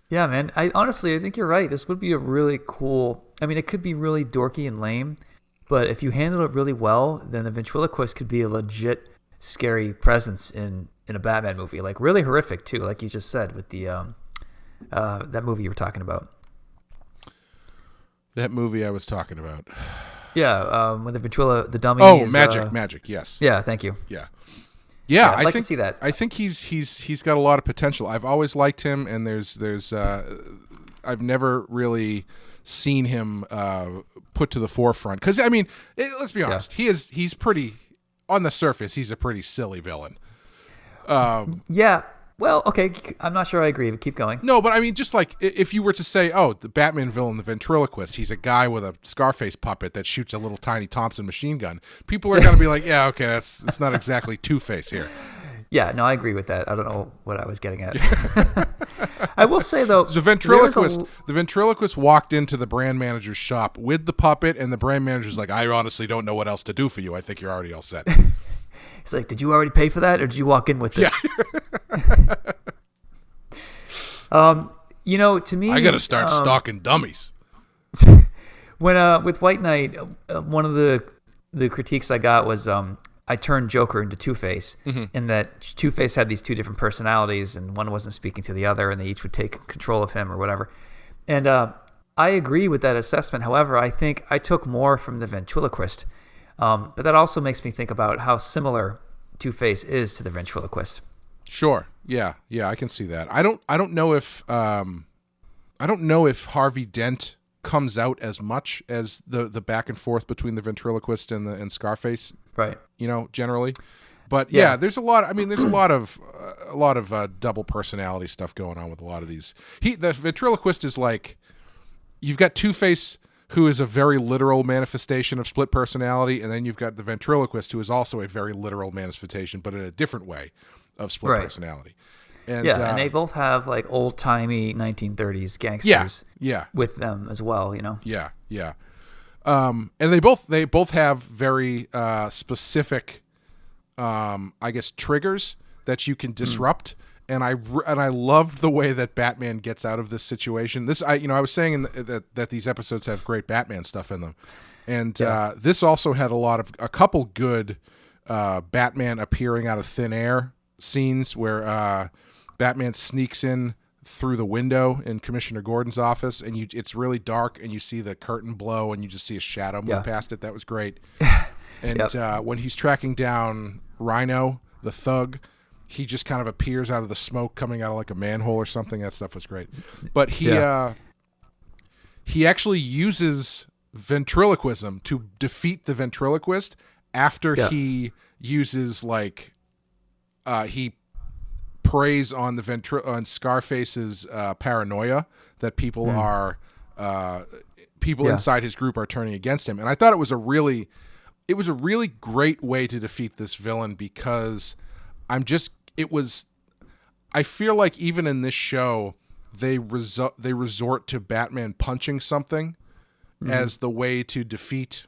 Yeah, man. I think you're right. This would be a really cool... I mean, it could be really dorky and lame, but if you handle it really well, then the ventriloquist could be a legit scary presence in a Batman movie. Like, really horrific, too, like you just said, with the that movie you were talking about. That movie I was talking about. Yeah, when the dummy. Oh, Magic. Yes. Yeah, thank you. Yeah. I'd like to see that. I think he's got a lot of potential. I've always liked him, and there's I've never really seen him put to the forefront. Because I mean, let's be honest, he's pretty on the surface. He's a pretty silly villain. Yeah. Well, okay, I'm not sure I agree, but keep going. No, but I mean, just like if you were to say, oh, the Batman villain, the ventriloquist, he's a guy with a Scarface puppet that shoots a little tiny Thompson machine gun, people are going to be like, yeah, okay, it's not exactly Two-Face here. Yeah, no, I agree with that. I don't know what I was getting at. I will say, though, the ventriloquist walked into the brand manager's shop with the puppet, and the brand manager's like, I honestly don't know what else to do for you. I think you're already all set. It's like, did you already pay for that, or did you walk in with it? Yeah. To me, I got to start stalking dummies. When with White Knight, one of the critiques I got was I turned Joker into Two-Face, in that Two-Face had these two different personalities, and one wasn't speaking to the other, and they each would take control of him or whatever. And I agree with that assessment. However, I think I took more from the ventriloquist. But that also makes me think about how similar Two-Face is to the ventriloquist. Sure. Yeah, I can see that. I don't know if Harvey Dent comes out as much as the back and forth between the ventriloquist and Scarface. Right. Generally. But yeah, there's a lot of double personality stuff going on with a lot of these. The ventriloquist is like, you've got Two-Face, who is a very literal manifestation of split personality, and then you've got the ventriloquist, who is also a very literal manifestation, but in a different way of split personality. And, and they both have like old-timey 1930s gangsters with them as well, Yeah. And they both have very specific, I guess, triggers that you can disrupt. And I loved the way that Batman gets out of this situation. I was saying that these episodes have great Batman stuff in them, and this also had a couple good Batman appearing out of thin air scenes where Batman sneaks in through the window in Commissioner Gordon's office, and it's really dark, and you see the curtain blow, and you just see a shadow move past it. That was great. And when he's tracking down Rhino, the thug, he just kind of appears out of the smoke coming out of like a manhole or something. That stuff was great. But he actually uses ventriloquism to defeat the ventriloquist after he uses like he preys on on Scarface's paranoia that people are inside his group are turning against him. And I thought it was a really great way to defeat this villain, because I feel like even in this show they resort to Batman punching something as the way to defeat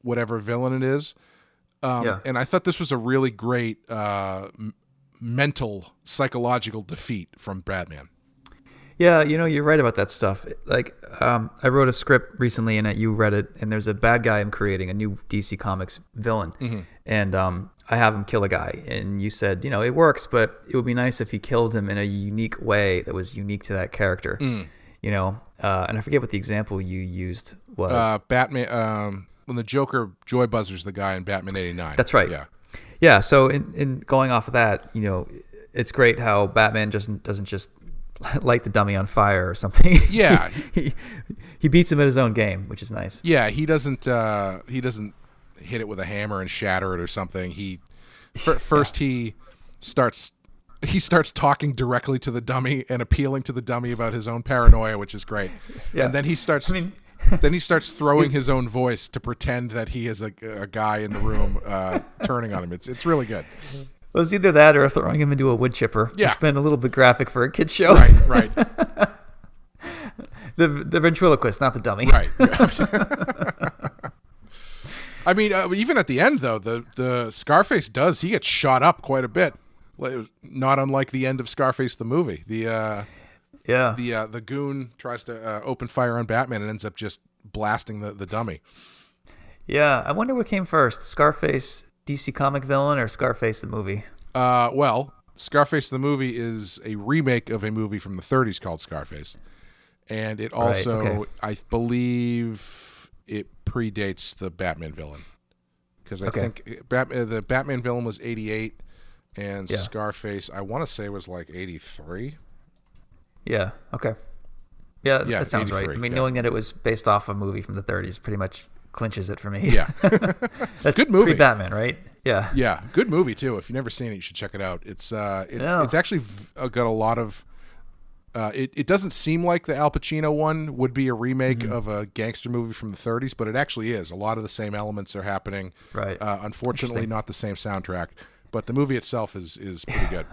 whatever villain it is. And I thought this was a really great mental, psychological defeat from Batman. Yeah, you're right about that stuff. Like, I wrote a script recently, and you read it, and there's a bad guy I'm creating, a new DC Comics villain, and I have him kill a guy, and you said, it works, but it would be nice if he killed him in a unique way that was unique to that character, and I forget what the example you used was. Batman, when the Joker joy buzzers the guy in Batman 89. That's right. Yeah. So in going off of that, it's great how Batman doesn't just light the dummy on fire or something. Yeah. he beats him at his own game, which is nice. Yeah, he doesn't hit it with a hammer and shatter it or something. He starts talking directly to the dummy and appealing to the dummy about his own paranoia, which is great. Yeah. And then he starts throwing his own voice to pretend that he is a guy in the room turning on him. It's really good. Well, it's either that or throwing him into a wood chipper. Yeah. It's been a little bit graphic for a kid's show. Right. The ventriloquist, not the dummy. Right. I mean, even at the end, though, the Scarface he gets shot up quite a bit. Not unlike the end of Scarface the movie. The goon tries to open fire on Batman and ends up just blasting the dummy. Yeah, I wonder what came first, Scarface DC comic villain or Scarface the movie? Well, Scarface the movie is a remake of a movie from the 30s called Scarface. And it also, I believe, it predates the Batman villain. Because I think the Batman villain was 88 and Scarface, I want to say, was like 83. Yeah, okay. Yeah, that sounds right. I mean, knowing that it was based off a movie from the 30s pretty much clinches it for me. Yeah. That's good movie. Pre-Batman, right? Yeah. Yeah, good movie too. If you've never seen it, you should check it out. It's actually got a lot of it doesn't seem like the Al Pacino one would be a remake of a gangster movie from the 30s, but it actually is. A lot of the same elements are happening. Right. Unfortunately, not the same soundtrack, but the movie itself is pretty good.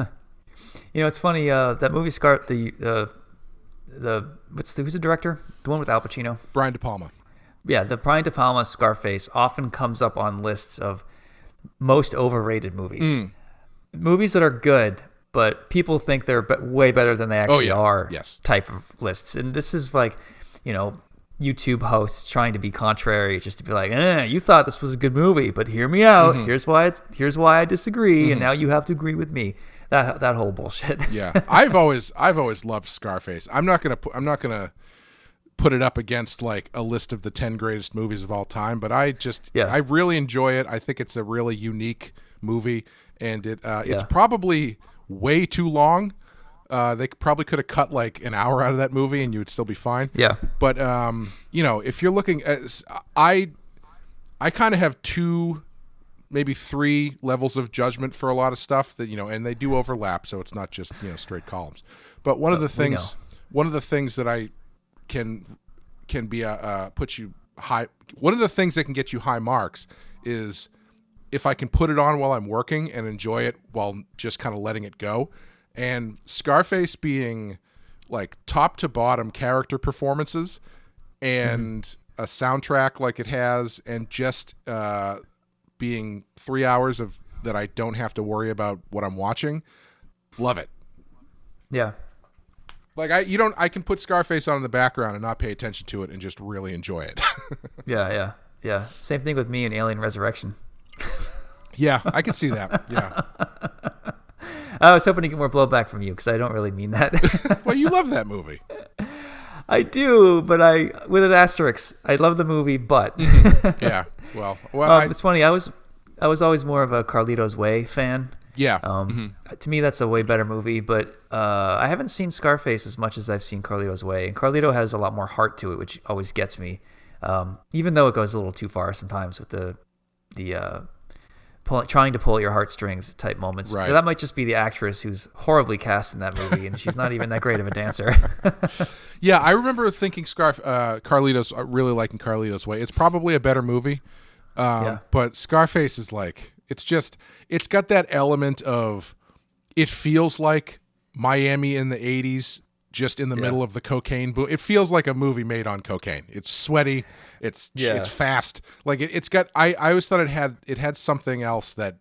It's funny. That movie who's the director? The one with Al Pacino? Brian De Palma. Yeah, the Brian De Palma Scarface often comes up on lists of most overrated movies. Movies that are good, but people think they're way better than they actually are. Yes. Type of lists. And this is like, YouTube hosts trying to be contrary, just to be like, you thought this was a good movie, but hear me out. Here's why I disagree, and now you have to agree with me. That whole bullshit. Yeah, I've always loved Scarface. I'm not gonna put it up against like a list of the 10 greatest movies of all time, but I really enjoy it. I think it's a really unique movie, and it's probably way too long. They probably could have cut like an hour out of that movie, and you would still be fine. Yeah, but if you're looking at, I kind of have two, maybe three levels of judgment for a lot of stuff that, and they do overlap, so it's not just, straight columns. But one of the things that I can be put you high, one of the things that can get you high marks is if I can put it on while I'm working and enjoy it while just kind of letting it go. And Scarface being like top to bottom character performances and a soundtrack like it has, and just being 3 hours of that I don't have to worry about what I'm watching. Love it. Yeah. Like I can put Scarface on in the background and not pay attention to it and just really enjoy it. Yeah. Same thing with me in Alien Resurrection. Yeah, I can see that. Yeah. I was hoping to get more blowback from you because I don't really mean that. Well, you love that movie. I do, but with an asterisk. I love the movie, but yeah. Well, it's funny. I was always more of a Carlito's Way fan. Yeah. To me, that's a way better movie. But I haven't seen Scarface as much as I've seen Carlito's Way, and Carlito has a lot more heart to it, which always gets me. Even though it goes a little too far sometimes with the trying to pull at your heartstrings type moments. Right. But that might just be the actress who's horribly cast in that movie, and she's not even that great of a dancer. Yeah, I remember thinking Carlito's, really liking Carlito's Way. It's probably a better movie, but Scarface is like, it's got that element of, it feels like Miami in the 80s, just in the middle of the cocaine boom. It feels like a movie made on cocaine. It's sweaty. It's fast. Like it's got. I always thought it had something else that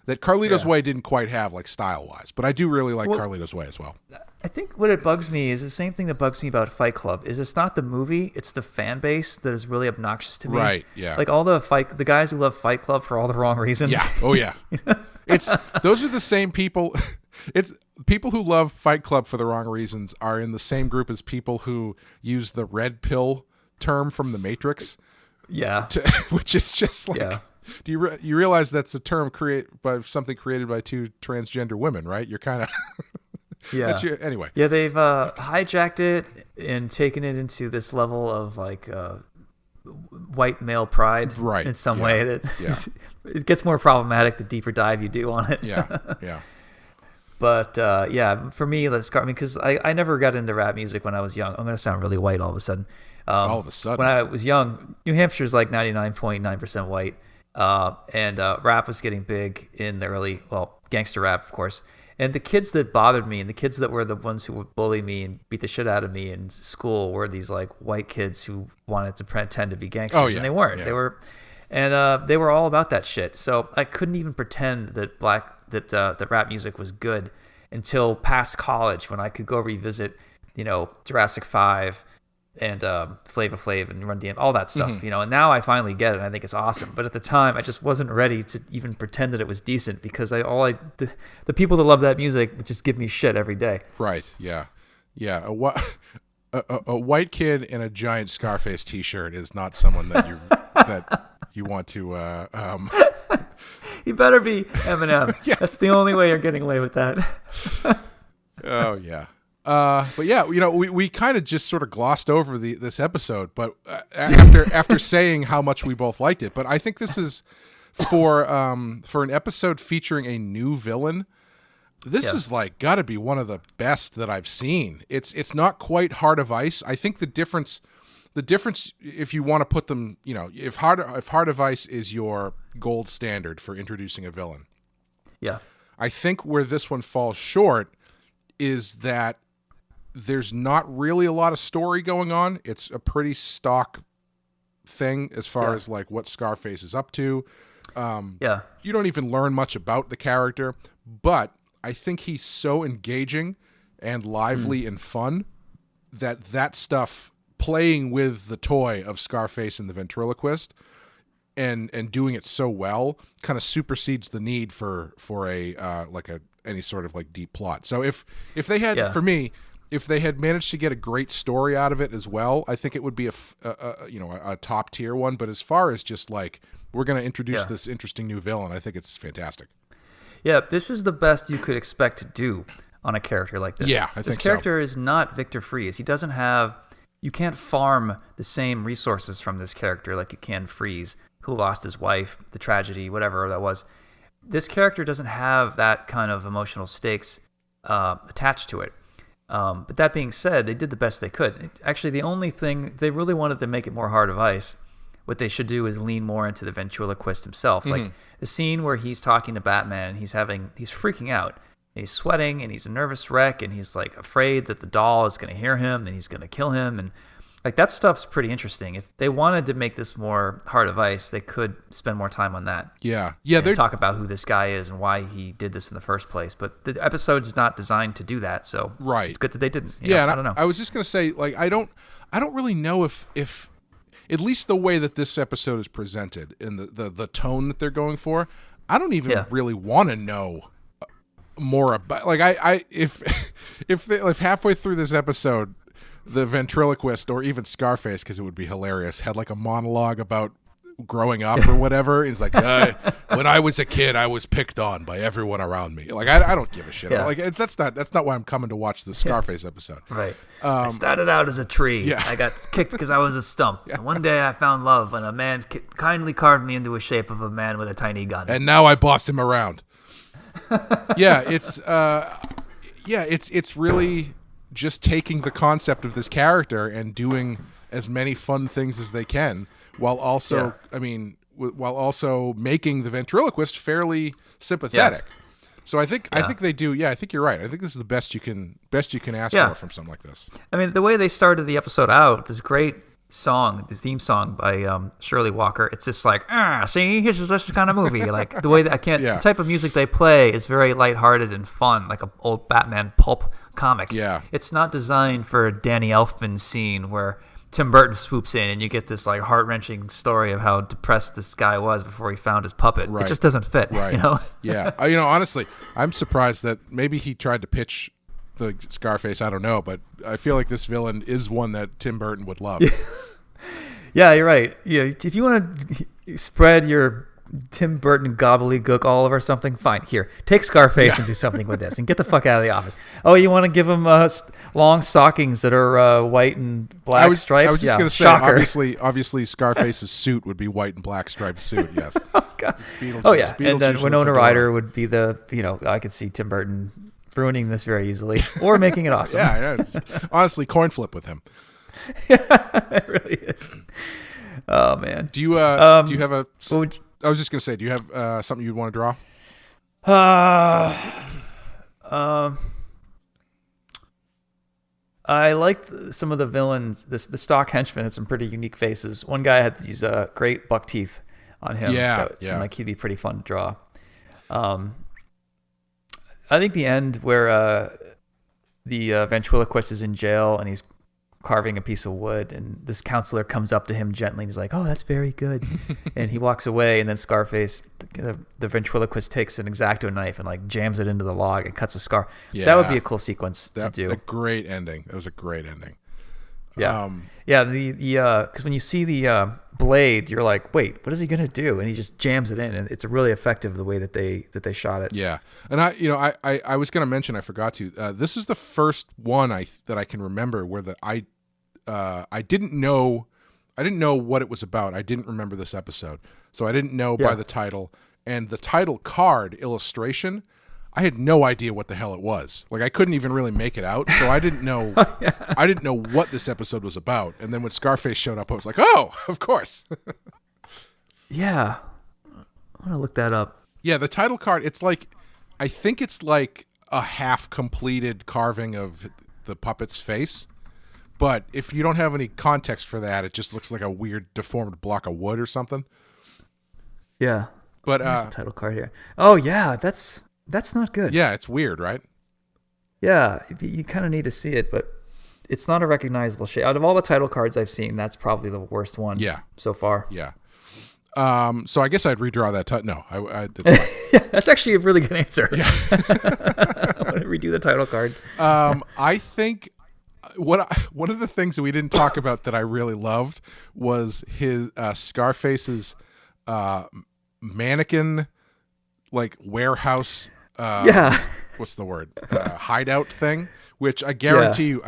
Carlito's Way didn't quite have, like style wise. But I do really like Carlito's Way as well. I think what it bugs me is the same thing that bugs me about Fight Club. Is it's not the movie, it's the fan base that is really obnoxious to me. Right. Yeah. Like all the guys who love Fight Club for all the wrong reasons. Yeah. Oh yeah. Those are the same people. It's people who love Fight Club for the wrong reasons are in the same group as people who use the red pill term from The Matrix. Yeah. Which is just like, do you realize that's a term created by two transgender women, right? You're kind of anyway. Yeah, they've hijacked it and taken it into this level of like white male pride, right? In some way that it gets more problematic the deeper dive you do on it. Yeah. But for me, because I never got into rap music when I was young. I'm going to sound really white all of a sudden. When I was young, New Hampshire's like 99.9% white, and rap was getting big in the early, gangster rap, of course. And the kids that bothered me and the kids that were the ones who would bully me and beat the shit out of me in school were these like white kids who wanted to pretend to be gangsters. Oh, yeah. And they weren't. Yeah. They were all about that shit. So I couldn't even pretend that that rap music was good until past college, when I could go revisit, Jurassic 5 and Flava Flav and Run DMC, all that stuff, and now I finally get it and I think it's awesome. But at the time I just wasn't ready to even pretend that it was decent, because the people that love that music would just give me shit every day. Right. Yeah. Yeah. A white kid in a giant Scarface t-shirt is not someone that you want to You better be Eminem. Yeah. That's the only way you're getting away with that. Oh yeah. But yeah, we kind of just sort of glossed over this episode, but after saying how much we both liked it. But I think this is for an episode featuring a new villain. This is like got to be one of the best that I've seen. It's not quite Heart of Ice. I think the difference, if you want to put them, if Heart of Ice is your gold standard for introducing a villain, I think where this one falls short is that there's not really a lot of story going on. It's a pretty stock thing as far as like what Scarface is up to. You don't even learn much about the character, but I think he's so engaging and lively and fun that stuff, playing with the toy of Scarface and the ventriloquist and doing it so well, kind of supersedes the need for any sort of like deep plot. So if they had, for me, if they had managed to get a great story out of it as well, I think it would be a top tier one. But as far as just like, we're going to introduce this interesting new villain, I think it's fantastic. Yeah, this is the best you could expect to do on a character like this. Yeah, I think so. This character is not Victor Freeze. He doesn't have... You can't farm the same resources from this character like you can Freeze, who lost his wife, the tragedy, whatever that was. This character doesn't have that kind of emotional stakes attached to it. But that being said, they did the best they could. Actually, the only thing... They really wanted to make it more Heart of Ice. What they should do is lean more into the ventriloquist himself. Like the scene where he's talking to Batman and he's freaking out. And he's sweating and he's a nervous wreck and he's like afraid that the doll is going to hear him and he's going to kill him. And like that stuff's pretty interesting. If they wanted to make this more Heart of Ice, they could spend more time on that. Yeah. And talk about who this guy is and why he did this in the first place. But the episode's not designed to do that. So it's good that they didn't. I don't know. I was just going to say, like, I don't really know if at least the way that this episode is presented and the tone that they're going for, I don't even really want to know more about, like, if halfway through this episode the ventriloquist or even Scarface, because it would be hilarious, had like a monologue about growing up or whatever. He's like, when I was a kid, I was picked on by everyone around me. Like, I don't give a shit. Yeah. Like, that's not why I'm coming to watch the Scarface episode. Right. I started out as a tree. Yeah. I got kicked because I was a stump. Yeah. And one day I found love when a man kindly carved me into a shape of a man with a tiny gun. And now I boss him around. It's really just taking the concept of this character and doing as many fun things as they can, while also, while also making the ventriloquist fairly sympathetic. Yeah. So I think they do. Yeah, I think you're right. I think this is the best you can ask for from something like this. I mean, the way they started the episode out, this great song, the theme song by Shirley Walker. It's just like, see, here's this kind of movie. Like the way that the type of music they play is very lighthearted and fun, like an old Batman pulp comic. Yeah, it's not designed for a Danny Elfman scene where Tim Burton swoops in and you get this like heart-wrenching story of how depressed this guy was before he found his puppet. Right. It just doesn't fit. Right. You know? Yeah. Honestly, I'm surprised that maybe he tried to pitch the Scarface. I don't know, but I feel like this villain is one that Tim Burton would love. Yeah, you're right. Yeah, if you want to spread your Tim Burton gobbledygook all over something, fine. Here, take Scarface and do something with this, and get the fuck out of the office. Oh, you want to give him long stockings that are white and black stripes? I was just going to say, obviously, Scarface's suit would be white and black striped suit. Yes. Oh God. And then Winona Ryder would be I could see Tim Burton ruining this very easily or making it awesome. Yeah, I know. Honestly, coin flip with him. It really is. Oh man. Do you have a? I was just gonna say, do you have something you'd want to draw? I liked some of the villains. The stock henchmen had some pretty unique faces. One guy had these great buck teeth on him. That seemed like he'd be pretty fun to draw. I think the end where the ventriloquist is in jail and he's carving a piece of wood, and this counselor comes up to him gently and he's like, "Oh, that's very good." And he walks away, and then Scarface, the ventriloquist, takes an X-Acto knife and like jams it into the log and cuts a scar. Yeah, that would be a cool sequence to do. A great ending. That was a great ending. Yeah. Because when you see the blade, you're like, wait, what is he gonna do? And he just jams it in, and it's really effective the way that they shot it. Yeah, and I was gonna mention, I forgot to. This is the first one that I can remember where I didn't know what it was about. I didn't remember this episode, so I didn't know by the title and the title card illustration. I had no idea what the hell it was. Like, I couldn't even really make it out, so I didn't know. I didn't know what this episode was about. And then when Scarface showed up, I was like, "Oh, of course." Yeah, I want to look that up. Yeah, the title card. I think it's like a half-completed carving of the puppet's face. But if you don't have any context for that, it just looks like a weird, deformed block of wood or something. Yeah, but the title card here. Oh yeah, that's not good. Yeah, it's weird, right? Yeah, you kind of need to see it, but it's not a recognizable shape. Out of all the title cards I've seen, that's probably the worst one. Yeah. So far. Yeah. So I guess I'd redraw that. No, yeah, that's actually a really good answer. Yeah. I want to redo the title card. I think one of the things that we didn't talk about that I really loved was his Scarface's mannequin, like warehouse. What's the word? Hideout thing. Which I guarantee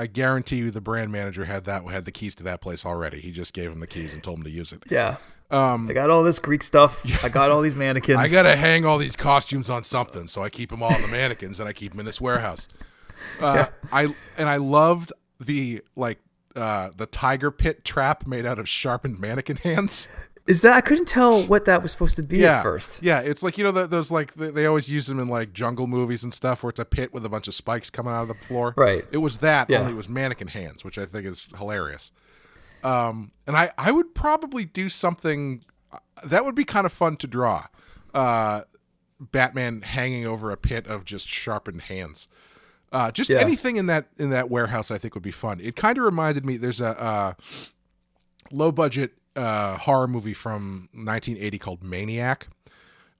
you, the brand manager had the keys to that place already. He just gave him the keys and told him to use it. Yeah. I got all this Greek stuff. Yeah. I got all these mannequins. I gotta hang all these costumes on something, so I keep them all on the mannequins and I keep them in this warehouse. I loved the tiger pit trap made out of sharpened mannequin hands. Is that, I couldn't tell what that was supposed to be at first. Yeah, it's like, those like they always use them in like jungle movies and stuff where it's a pit with a bunch of spikes coming out of the floor. Right. It was that, only it was mannequin hands, which I think is hilarious. And I would probably do something that would be kind of fun to draw. Batman hanging over a pit of just sharpened hands. Anything in that warehouse I think would be fun. It kind of reminded me, there's a low budget horror movie from 1980 called Maniac,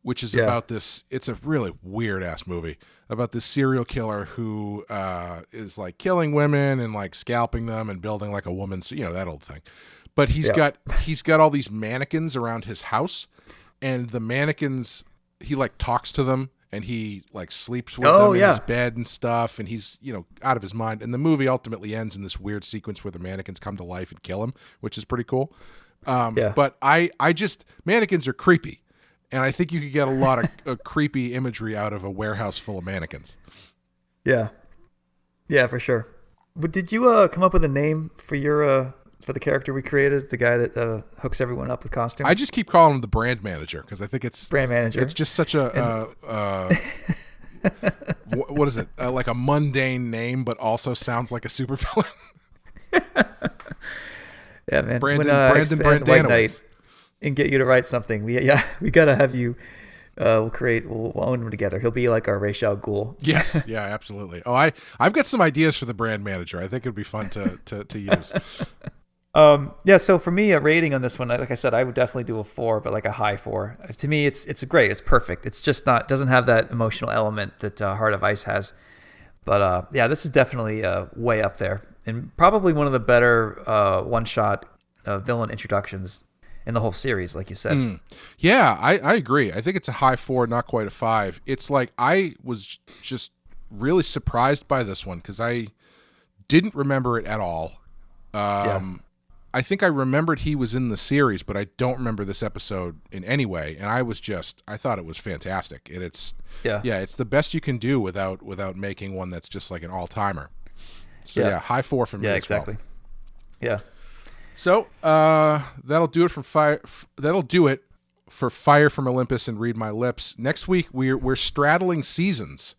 which is about this. It's a really weird ass movie about this serial killer who is like killing women and like scalping them and building like a woman's, that old thing. But he's got all these mannequins around his house, and the mannequins, he like talks to them, and he like sleeps with them in his bed and stuff, and he's, you know, out of his mind. And the movie ultimately ends in this weird sequence where the mannequins come to life and kill him, which is pretty cool. But I just, mannequins are creepy, and I think you could get a lot of creepy imagery out of a warehouse full of mannequins. Yeah, for sure. But did you come up with a name for your for the character we created, the guy that hooks everyone up with costumes? I just keep calling him the brand manager because I think it's brand manager. It's just such a what is it? Like a mundane name, but also sounds like a supervillain. Yeah, man. Brandon White Knight and get you to write something. We gotta have you. We'll own him together. He'll be like our Ra's al Ghul. Yes, yeah, absolutely. Oh, I've got some ideas for the brand manager. I think it'd be fun to use. So for me, a rating on this one, like I said, I would definitely do a 4, but like a high 4. To me, it's great. It's perfect. It's just doesn't have that emotional element that Heart of Ice has. But this is definitely way up there, and probably one of the better one-shot villain introductions in the whole series, like you said. Yeah, I agree. I think it's a high 4, not quite a 5. It's like I was just really surprised by this one because I didn't remember it at all. I think I remembered he was in the series, but I don't remember this episode in any way. And I thought it was fantastic. And it's the best you can do without making one that's just like an all-timer. So high 4 from me as well. Yeah. So that'll do it for Fire from Olympus and Read My Lips. Next week we're straddling seasons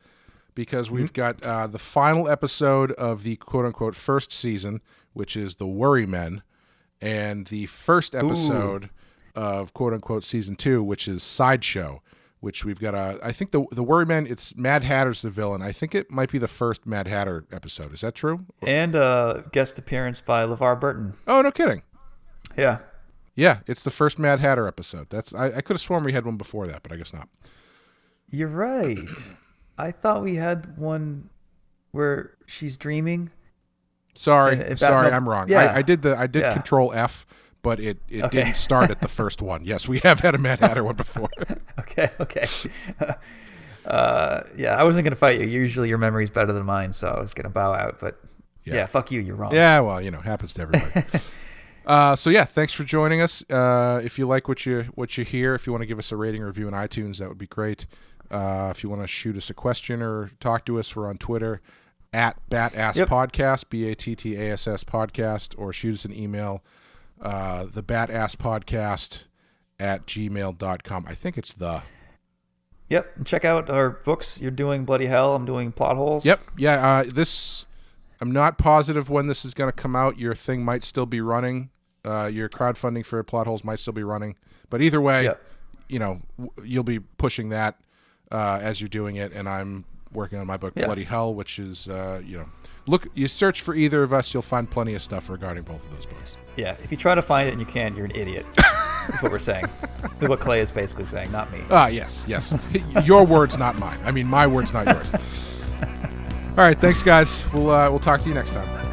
because we've got the final episode of the quote unquote first season, which is the Worry Men, and the first episode of quote unquote season 2, which is Sideshow, which we've got I think the Worry Men, it's Mad Hatter's the villain. I think it might be the first Mad Hatter episode. Is that true? And guest appearance by LeVar Burton. Oh, no kidding. Yeah. Yeah, it's the first Mad Hatter episode. I could have sworn we had one before that, but I guess not. You're right. I thought we had one where she's dreaming. Sorry, I'm wrong. Yeah. I did Control F, but it didn't start at the first one. Yes, we have had a Mad Hatter one before. Okay. I wasn't going to fight you. Usually your memory's better than mine, so I was going to bow out. But fuck you. You're wrong. Yeah, well, happens to everybody. Thanks for joining us. If you like what you hear, if you want to give us a rating or review on iTunes, that would be great. If you want to shoot us a question or talk to us, we're on Twitter at BATTASS Podcast, BATTASS Podcast, or shoot us an email, the BATTASS Podcast @gmail.com. I think it's the. Yep. And check out our books. You're doing Bloody Hell. I'm doing Plot Holes. Yep. Yeah. I'm not positive when this is going to come out. Your thing might still be running. Your crowdfunding for Plot Holes might still be running. But either way, you'll be pushing that as you're doing it. And I'm working on my book, Bloody Hell, which is, look, you search for either of us, you'll find plenty of stuff regarding both of those books. Yeah. If you try to find it and you can't, you're an idiot. That's what we're saying. That's what Clay is basically saying, not me. Yes. Your words, not mine. I mean, my words, not yours. All right. Thanks, guys. We'll talk to you next time.